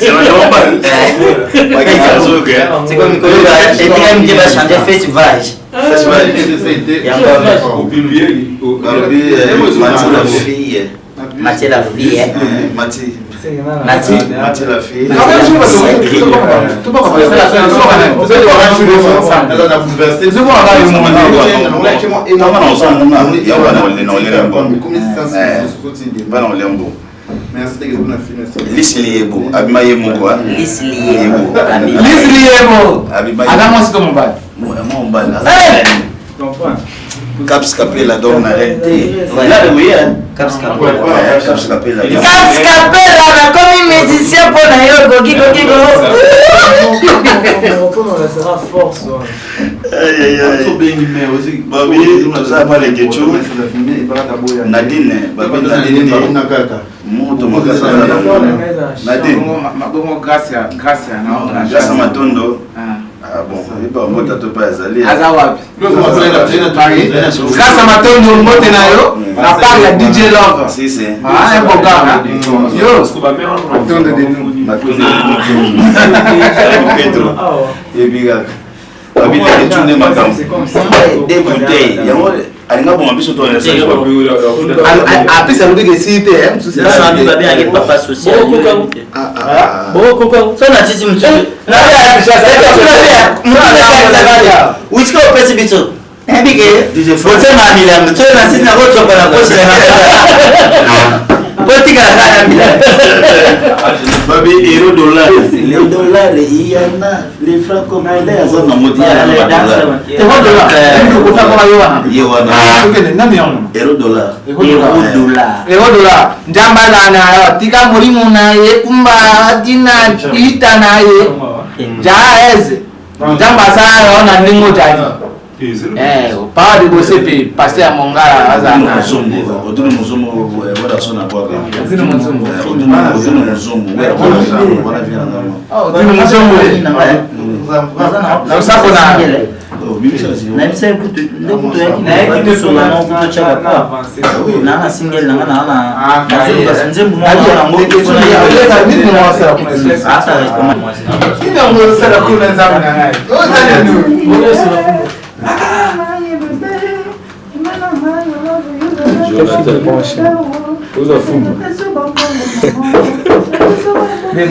comme que et quand même va changer Facebook Mathieu la fille. Lisliebo, Abimayemo quoi? Lisliebo. Adamo c'est comme bas. Mon ban. Caps Capella donc na réalité. Là oui hein. Caps Capella. Caps Capella. Caps Capella na comme musicien pour na yo gogi. On sera force. Aïe. Babi, ça pas les questions. Nadine, Babi Nadine. Moto makasa Nadine. Magongo gracia na. Grâce à Matondo. Ah bon, il pas moi tato pas azali. Azawapi. Grâce à Matondo mote na yo, na part ya DJ Love. Si si. Ah, un bon gars. Yo, Matondo de nous. Pedro. Et biga. Babi te tourner makambo. Des bouteilles. Yango alinga bon biso to na ça. Après ça nous dit que si t'es C'est ça mi babi avec papa social. Ça na tisi mtu. Na Whisko pesi bito. Ebike. Fote ma milango. Tu na sisi na gocho kwa na gocho. Politique à la Babi, euro dollar. Les dollars, il y en a. Les francs congolais, ils ont un mot. Euro dollar. Njamba na tika mulimu na ye kumba dina ita na ye. Jaez. Njamba sana ona ningo jadi. Pas de bosser puis passer à mon gars Azana. Odino Muzomo, voilà son apport. Odino Muzomo. Odino Muzomo. Voilà vient là. Odino Muzomo. Na usako na. Na mse kutu ndokuto yaki na yaki kusona na kuto chaka kwa. Na single na na. Na nzembu mwa na ngoto kuna ya. Nini mwasa kuna stress. Asa kama mwasa. Nini mwasa kuna nzama na ngai. Oza nini?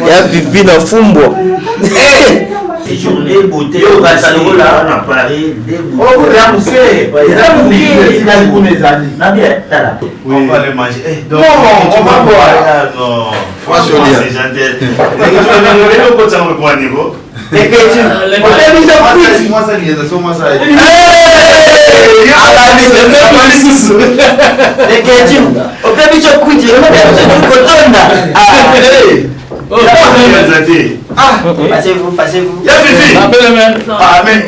Ya vivi na fumbo. Journée beauté au Barcelone à Paris. Oh, vous monsieur. Na bien, tala. On va les manger. Non, on va boire. Non. Franchement, c'est gentil. Passez-vous, passez-vous. Il y a Fifi. Ah, mais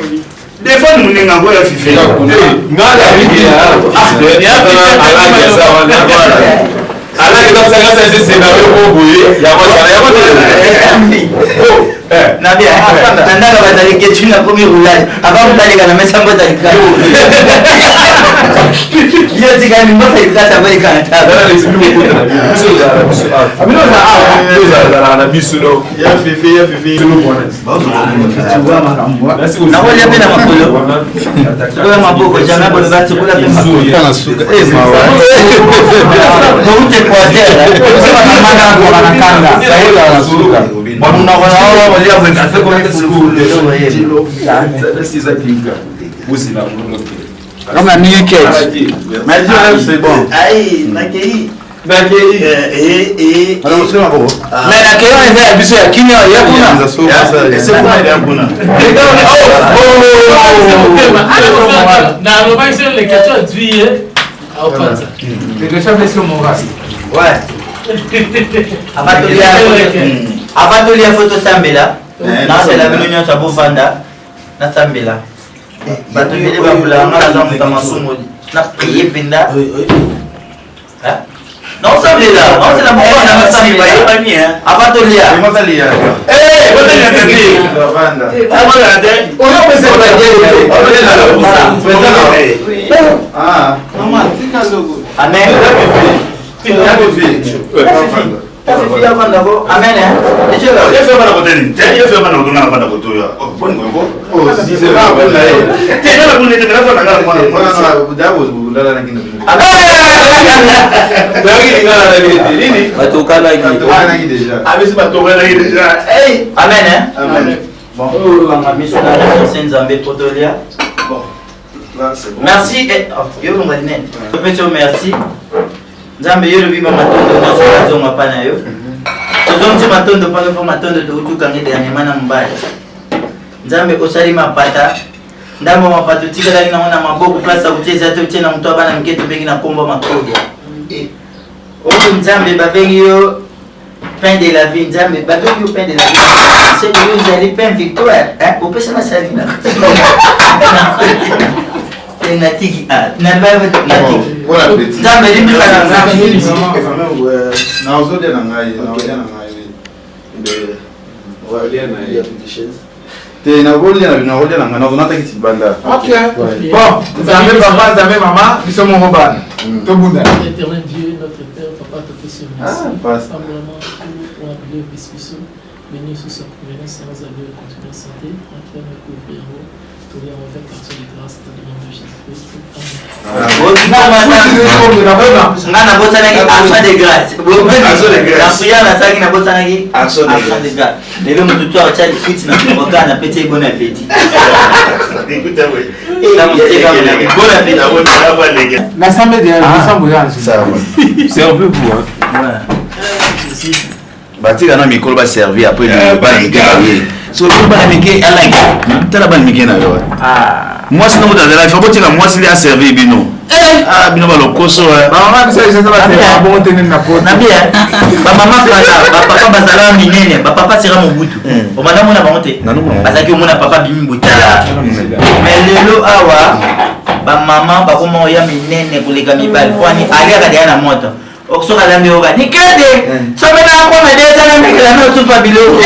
des fois, nous n'avons pas Fifi. Nabia, nandaka bazali ketchu na premier roulage avant mutaleka na mesa mbota ikra. Yo tika ni mbota ikra ta bali kana ta. Amino za na bisuno. Ya Fifi, ya Fifi. Na wale pena makolo. Kwa maboko jana bolo batsu kula pena makolo. Kana suka. Mawa. Koute kwa tera. kusema kamana kwa nakanga. Sahihi anasuruka. Bwana wao wale hapo kafe kwa Kama ni cake. Mais c'est bon. Ai, nakei. Alors c'est bon. Mais na kero eza biso ya kimya ya kuna. C'est quoi il y a kuna? Na roba sur les questions d'huile au Panza. Et de chaque sur mon race. Ouais. Abatolia photo Sambela. Na c'est la réunion de Bovanda. Na Sambela. Batubili babula ngala za mtamasumo. Na prier penda. Hein? Non Sambela, non c'est la Bovanda na Sambela. Abatolia. Comment ça lié? Eh, vous avez entendu? Bovanda. On a pensé Ah, maman, c'est quand logo. Amen. Amen. Il fait pas la côté, il fait pas la côté, la côté. Oh, si c'est là, on l'a eu. Tu es là pour les téléphones, là, Voilà, d'abord, vous l'avez là, déjà. ah, mais c'est pas toi, là, déjà. Hey, Amen. amen. Bon, on a mis sur la Zambé Potolia. Bon, là, c'est bon. Merci. Yo, on va dire. Petit merci. Nzambe yo lobi matondo na so zonga pana yo. Tozonzi matondo pa ko matondo to utukange de anyamana mbaya. Nzambe osali mapata. Ndambo mapato tikala ni naona maboko plasa kucheza to tena mtu abana mketo bengi na komba makodia. Oku nzambe babengi yo pain de la vie, nzambe babengi yo pain de la vie. C'est que vous allez pain victoire, hein? Au pesa na salina. Natiki ah na baba natiki Voilà, petit. nzambe limbi kana nzambe Na uzodia na ngai, na uzodia na ngai. Te na rolia na ngai, na zonata kiti banda. OK. Bon, Zambé papa, Zambé maman, ils sont mon robane. Tout bunda. Éternel Dieu, notre Père, Papa, te fait merci. Simplement pour appeler au biscuit. Béni sous sa provenance, sans avoir continuer santé, en train de couvrir. Ngana bosanaki action de grâce. La prière na saki na bosanaki action de grâce. Lelo mututu a chali kuti na kumoka na pete bon appétit. Écoute oui. Bon appétit. Na sambe de sambo ya. Servez-vous hein. Batika na mikolo ba servir après le bal mike. So le bal mike ala tala bal mike na yo. Moi c'est non dans la faut botika moi c'est à servir bino. Ah bino ba lokoso. Maman bisa isa ça bon tenir na pot. Na bien. Ba maman papa papa bazala minene, ba papa sera mobutu. O madame na bamonte. Bazaki o mona papa bimi botala. Mais lelo awa ba maman ba komo ya minene koleka mibali. Kwani aliaka dia na moto. Oksoka lambi oga nikede somena kwa medeza na mekela no tupa biloko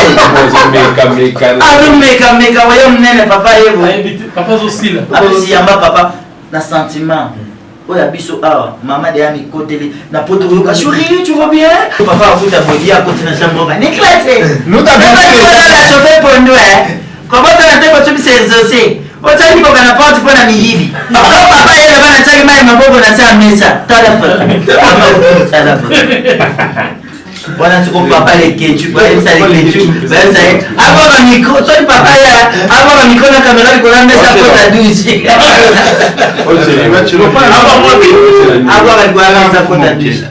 meka waya mnene papa yebo Papa Zosila. apesi yamba papa na sentiment oya biso awa mama de ami koteli na poto yoka chérie tu vas bien papa afuta bodi à côté na chambre ba niklete Nous t'avons la chauffeur pondo comment tu as fait pour ces dossiers Ocha niko kana pati pona mihivi. Papa yeye bana chaki mai mabogo na saa mesa. Tala. Bwana tuko papa le ketchup, bwana sa le ketchup. Bwana sa. Abo ba miko, so papa ya, abo ba miko na kamera liko na mesa kota dushi. Abo ba kwa na sa kota dushi.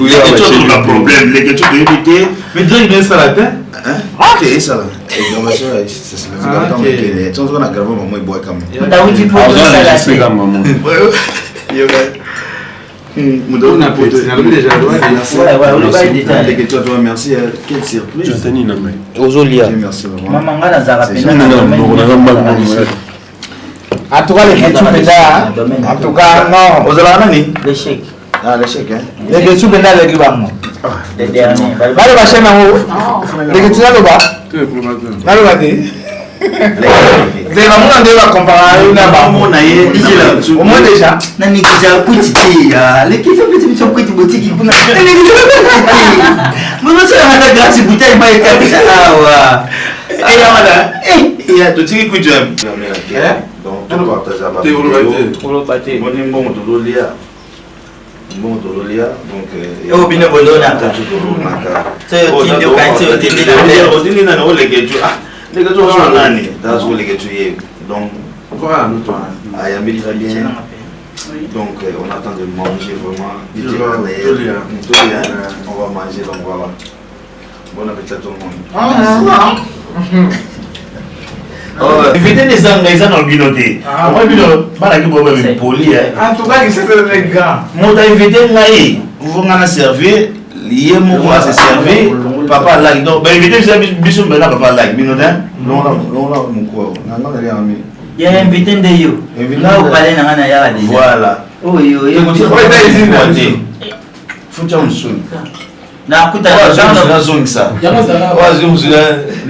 Les ketchup ont un problème, les ketchup de éviter. Mais dis bien ça la tête. Ok, ça là. C'est comme que tu on a gravé maman boit comme. Ndauti pour ça la c'est. Mudo na pote. Déjà Ouais, on va y détailler. Les ketchup toi merci, quelle surprise. Jotani na mai. Ozolia. Merci vraiment. Mama ngana za rapena. En tout cas, les ketchup là, en tout cas, non. Aux alanani? L'échec. Ah, l'échec hein. Les ketchup là, les gars, Les derniers. bale bashema ngo lekiti naloba naloba te ndeba muna ndeba compara na Maman na ye dijela. au moins déjà Na nikija kuti tia. Lekisa petit petit kuti botiki kuna. Mama sasa hata grâce bouteille mai kabisa awa. Et voilà. Et à tout qui coûte donc tu partages à T'es au bate. bon tololia. Bon tololia donc Yo bino bolona ka. C'est kindo kanti o tindi na. na ole ketu ah les ketu sont nani dans ole ketu ye donc encore un autre. ah ya mili bien donc on attend de manger vraiment on va manger donc voilà bon appétit à tout le monde. Évitez les engrais dans le binoté. Moi, bino, bana ki bobe me poli en tout cas, c'est les gars. Moi, t'as invité ngai. Vous m'en servir. Lié mon quoi se servir. Papa like donc. Ben invité ça biso bena papa like binoté. Non mon quoi. Non rien ami. Il y a invité de yo. Là au palais na ngana ya déjà. Voilà. Oh yo yo. Faut que tu sois. Na kuta na zone ça.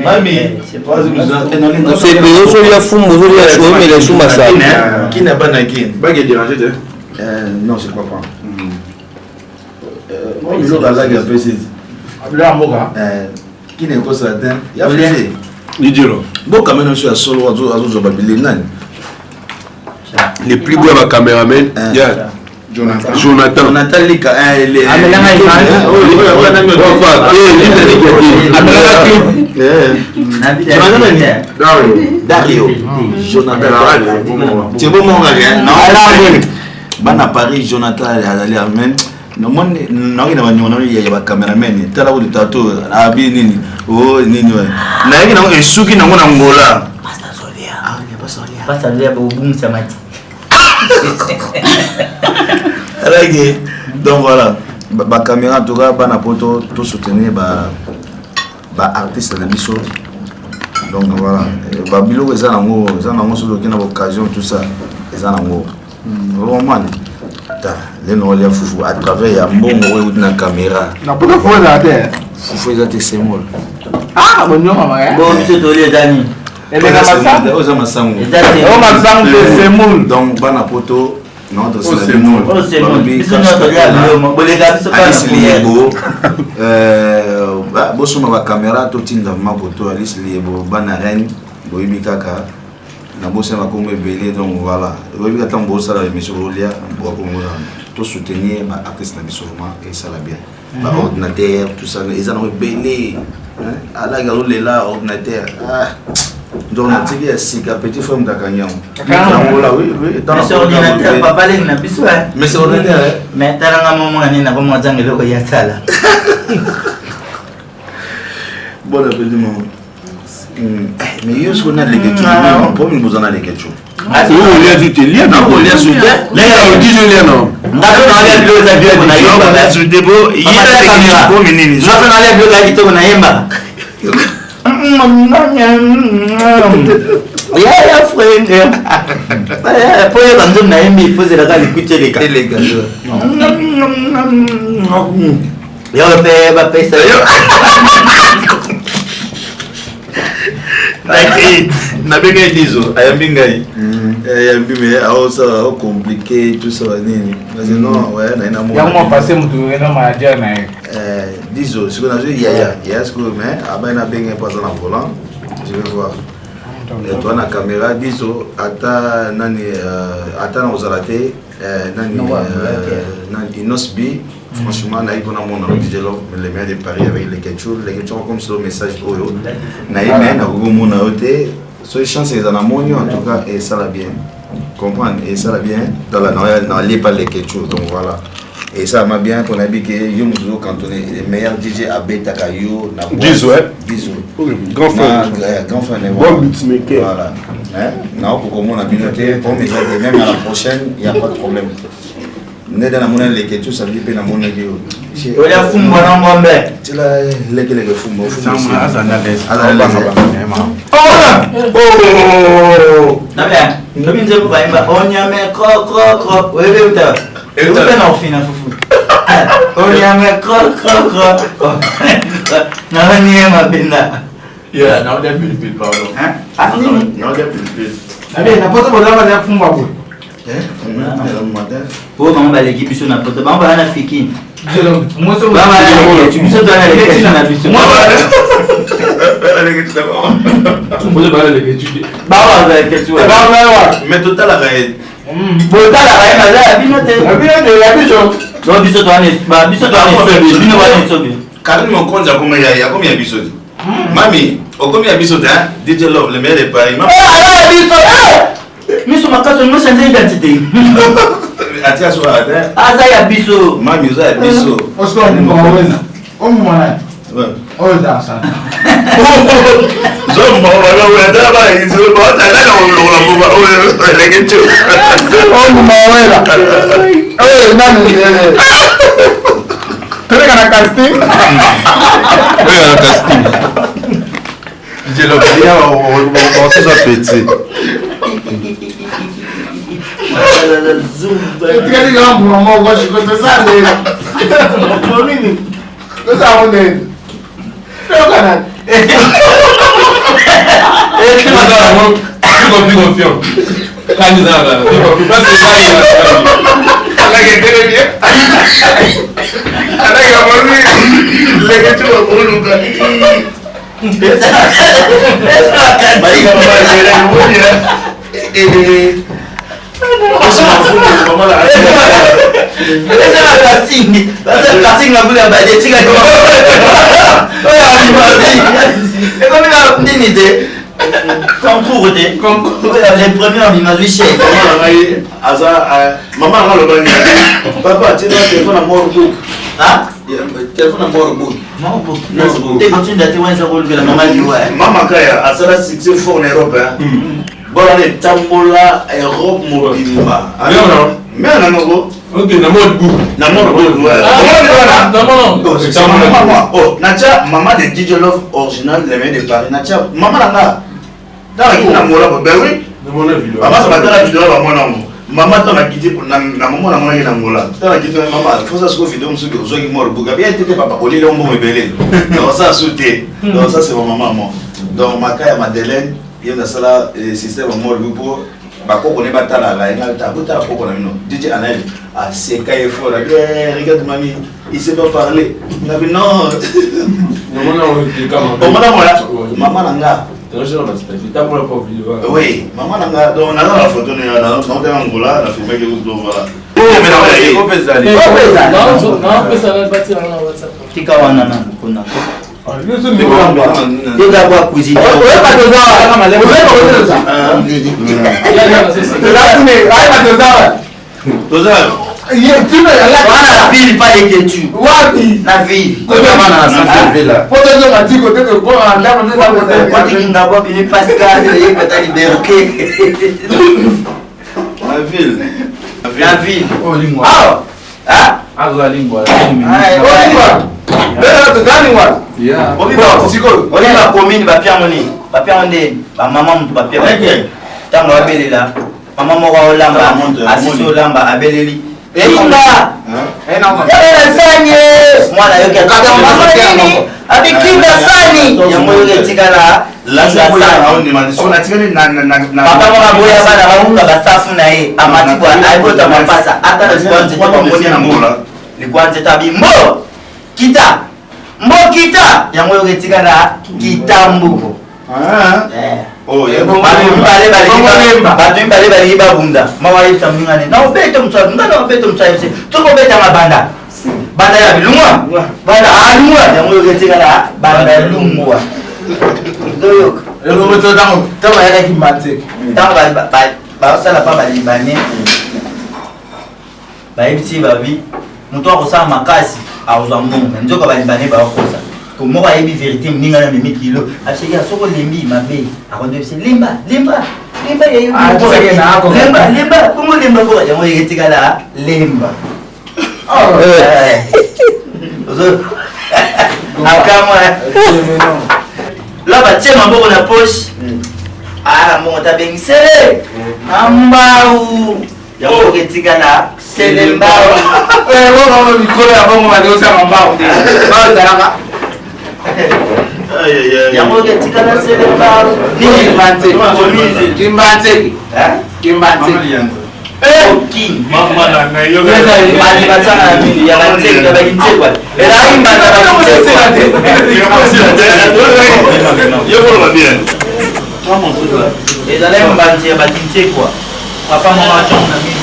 Mami. C'est le jour ya fumo, jour ya show mais les sous ça. Qui n'a pas naqué. Bague dérangé de. Non, je crois pas. Il a la gueule précise. Là moga. Qui n'est pas ça dedans. Il a fait. Lidiro. Bon quand même sur solo azo babili nan. Les plus beaux caméramen, il y a Jonathan. Jonathan Lika les Dario. Jonathan. C'est bon mon gars. Non. Bana Paris Jonathan allait amen. Non mon non il y a ba cameraman tala ko tato abi nini oh nini na yaki na esuki na ngona ngola Pastor Solia. Ah, il y a pas Solia. Pastor Solia ba boum samati. Donc voilà, la caméra en tout cas, bana poto tout soutenir ba artiste na biso. Donc voilà, ba bilo eza nango solo kina occasion tout ça, eza nango. Vraiment ta les no les fufu à travers ya mbongo ou na caméra. Na poto faut la terre. Fufu eza te semol. Ah, bon non maman. Bon monsieur Tolé Dani. Et les amassants. Oza masango. On massang de semoul. Donc bana poto non, c'est bon. Oh, c'est bon. Ils sont notre diable. Bon, les gars, ils sont pas là. Bosso ma caméra, tout le monde ma photo, Alice Liebo, Banaren, Boimi Kaka. na bosse ma comme belé donc voilà oui bi attend bossa la émission Rolia pour tout soutenir ma artiste na bisoma et ça la bien ba ordinateur tout ça ils ont belé à la galo là ordinateur donc on dit c'est que petit forme d'akanyam voilà oui dans l'ordinateur papa les na biso mais c'est ordinateur mais talanga momo ni na bomo zangelo ko yatala bon appétit maman. Mais il y a ce qu'on a les questions. Pour nous, vous en avez les questions. Ah, c'est où on l'a dit, il y a non, on l'a soutenu. Là, il y a dit, je l'ai non. D'accord, on a dit, on a dit, on a dit, il y a des questions. Je vais aller à l'hôpital, on a dit, ya frère. Pour les gens qui n'aiment pas, il faut se la écouter les gars. Il y a un peu ça. Nabenge dizo ayambi ngai ayambi mais ça compliqué tout ça nini parce que non ouais na ina mo ya mo passer mutu ena manager na dizo ce qu'on a dit il y a ce que mais abana benge pas dans le volant je vais voir et toi na caméra dizo ata nani ata na ozalate nani nani inosbi. Franchement, on a eu un DJ Love, les maires de Paris avec les questions comme sur le message Oyo. On a eu une chance en amont en tout cas, et ça l'a bien. Comprendre, et ça l'a bien. Dans les pas les questions, donc voilà. Et ça m'a bien qu'on a dit que Yomuzo, quand on est les meilleurs DJ à Beta Kayo, Dizo, grand frère. Grand frère, bon beatmaker. Voilà. Non, pour qu'on a bien noté, pour mes amis, même à la prochaine, il n'y a pas de problème. Né dans la monnaie les questions ça veut dire na monnaie que on a fumbo na ngombe tu la les fumbo ça ça na des oh na bien ndomi nzepo baimba onyame kro wewe uta na ofina fufu onyame kro na niye mapenda yeah now they build pardon now they build na bien na poto bola na fumbo hapo pour maman ba l'équipe sur na poto maman ba na fiki moi ça maman tu me donnes la l'équipe sur na biso moi ba l'équipe d'abord moi ba l'équipe ba wa l'équipe ba wa mais total la raid total la raid na binote ya biso no biso to ane ba biso to ane bino ba ne sobi quand mon compte comme il y a combien biso mami au combien biso da DJ Love le meilleur de Paris ah biso miso makaso no changer identité atia so ada aza ya biso mami za ya biso osco ni mwana omwana oh da sa zo mo wala wala ba izo ba ta la lo ba o le ke chu oh mwana nani tere kana casting DJ Love il y a on se ça petit Tikati kama mwa kwa shikoto sana ile. Nini? Sasa wone. Leo kana. Confiant. Candidat là. Parce que ça il Ala que tere bien. Ala que mori. Le que tu vas pour Luca. Bolane tambola Europe mobimba. Mais on a non. OK, na mode book. Na mode book. Oh, nacha maman de DJ Love original les mains de Paris. Nacha maman là. Dans la qui na mola ben oui. Maman ça va dans la vidéo ba mona mo. Maman to na kiti na maman na mona na mola. Dans la kiti maman, faut ça ce vidéo monsieur que zo qui mort book. Bien été papa oli le mbo belé. Donc ça sauter. Donc ça c'est mon maman. Donc Makaya Madeleine il y a ça le système mort pour bako connaît pas ta la il a ta bota ko na mino DJ Anaël a c'est caille fort regarde mamie il sait pas parler il a dit non maman nanga Oui, maman n'a pas la photo, on a Angola, on a filmé que vous voilà. La ville, pas les têtus. La ville. La ville. Linda! Sani! Mwana yoke abikinda Sani! Yango yoke tikala Linda Sani. Papa mwana boya bana bamuka basafu na ye amatibwa aibota mapasa ata response kwa mboni na mbola. Likwanze tabi mbo! Kita! Mbo kita! Yango yoke tikala kitambu. Oh, batu mbale bali babunda mawa yita mngane na obeto mtswa ngana obeto mtswa yise tuko beta mabanda banda ya bilungwa banda alungwa ya moyo ketika na banda ya bilungwa doyo elo mto tango tama yaka kimate tango ba sala pa bali bane ba ibiti babi mtu akosala makasi auzwa mungu nzoka bali bane ba kosa comment va y vérité mninga na mimi kilo acheki asoko lembi mabe akonde se lemba lemba lemba yeyo lemba lemba kongo lemba ko ya moye ketikala lemba ozo akamwa lava chema mboko na poche mbongo tabengise ambau ya moye ketikala selembao bongo mikolo ya bongo badosa mambao ba zaraka yango ketikala selembao ni kimbante King mama na ngayo bali batana na mimi ya banteke ya banteke era imba na banteke yo pour bien comment tu dois et dans les banteke ya banteke quoi papa mama chon na mimi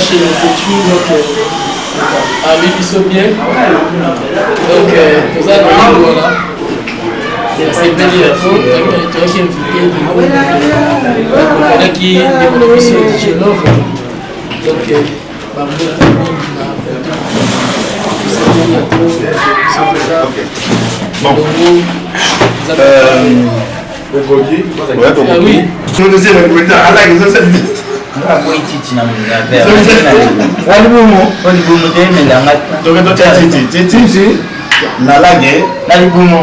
chez les études donc avec ils sont bien donc nous allons voilà c'est bien tu as qui invité qui est émission de Genov donc oui nous deuxième commentaire à la question c'est moi titi na verre wali bumo de melanga donc titi na lage na libumo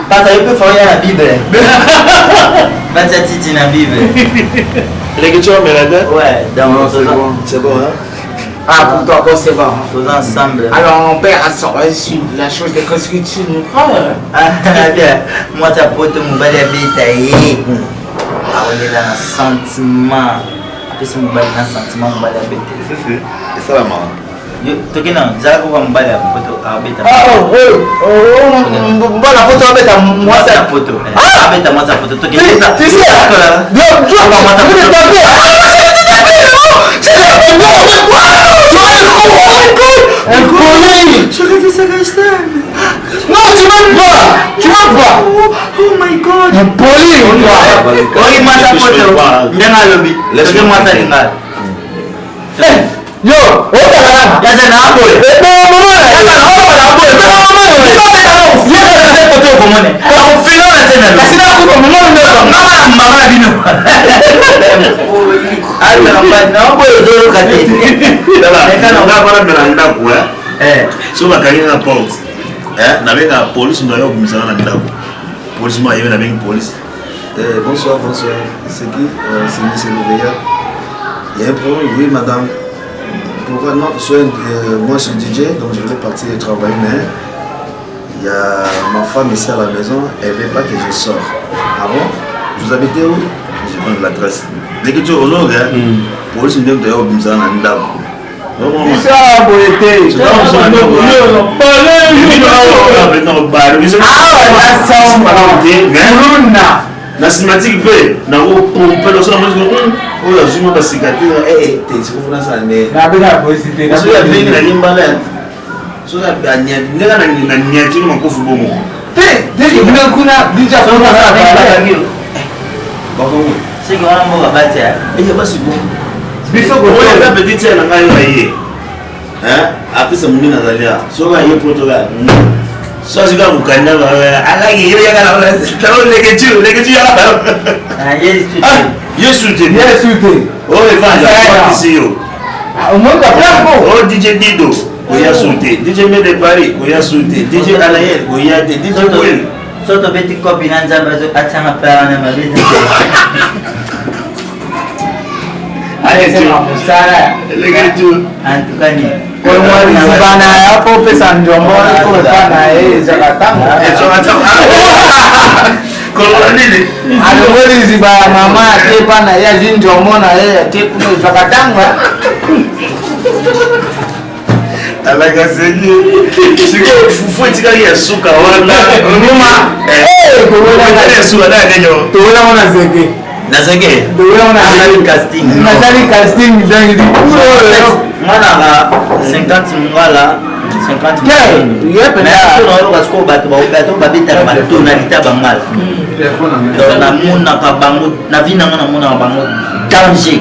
pata yo peut faire la bible pata titi na bible les questions mais ouais dans c'est bon hein. Ah, pour toi, bon, c'est bon. Tous ensemble. Alors, mon père a sorti la chose de construction. Ah, bien. Moi, ta pote, mon bal est on est dans un sentiment. Après, c'est mon bal dans un sentiment, mon bal est c'est ça la marre. Tu sais, non, ça va mon bal à pote à bêta. Bon, la photo avec ta moi, c'est la photo. Ah, bêta, moi, ça photo. Tu sais, tu sais, je rêve ça Gaston. Non, tu m'aimes pas. Oh my god. Un poli. Oui, moi ça photo. Ndanga lobi. Laisse-moi ça linga. Yo, yaza na hapo. So bakangi na porte avec la police nous avons mis ça dans la police moi il y avait une police bonsoir c'est qui c'est Nouveya il y a un problème oui madame pourquoi non moi je suis DJ donc je voulais partir travailler mais il y a ma femme ici à la maison elle veut pas que je sorte ah bon vous habitez où je prends l'adresse dès que tu es aujourd'hui police nous avons mis ça dans la ça boyete na cinématique pe na o pompe lo sona mo o ya zuma ba cicatrice te sikufuna sana ne na bela positive na so ya bengi na limbala so ya banya ndela na nyati mo ko fubomo te kuna bija kuna na ngiro bako siki wana mboka batia basi bo biso go ya petit na ngayo aye apesa mungi nazalia soka ye protoga so sika mukanda ba ala ye ya kana tao lekeju Yesu te o evangel ici yo o monga bravo o DJ Dido o ya sunte DJ Mede Paris o ya sunte DJ Alaye o ya de DJ Will soto beti kopi na nzamba zo atanga pa na mabezi ale sema musara lekeju antukani kwa mwali bana hapo pesa njombo kwa bana zakatanga kwa nini alowezi ziba mama ate bana ya zinjombo na yeye ate kuna zakatanga alaga senye siko fufu tika ya suka wala nyuma kwa suka na nyo tuona mwana zeke na zege tuona mwana casting ndangi di mwana ga 50 mwala 50 yepe na sio na ko bato ba bita ba to na litaba ngala na muna ka bango na vina na muna bango danger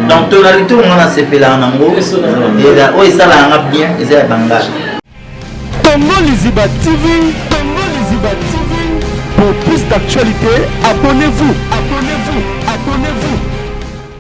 donc to na lito ngana sepela nango eza o isala nga bien eza bangala Tongo Liziba TV. Pour plus d'actualités, abonnez-vous.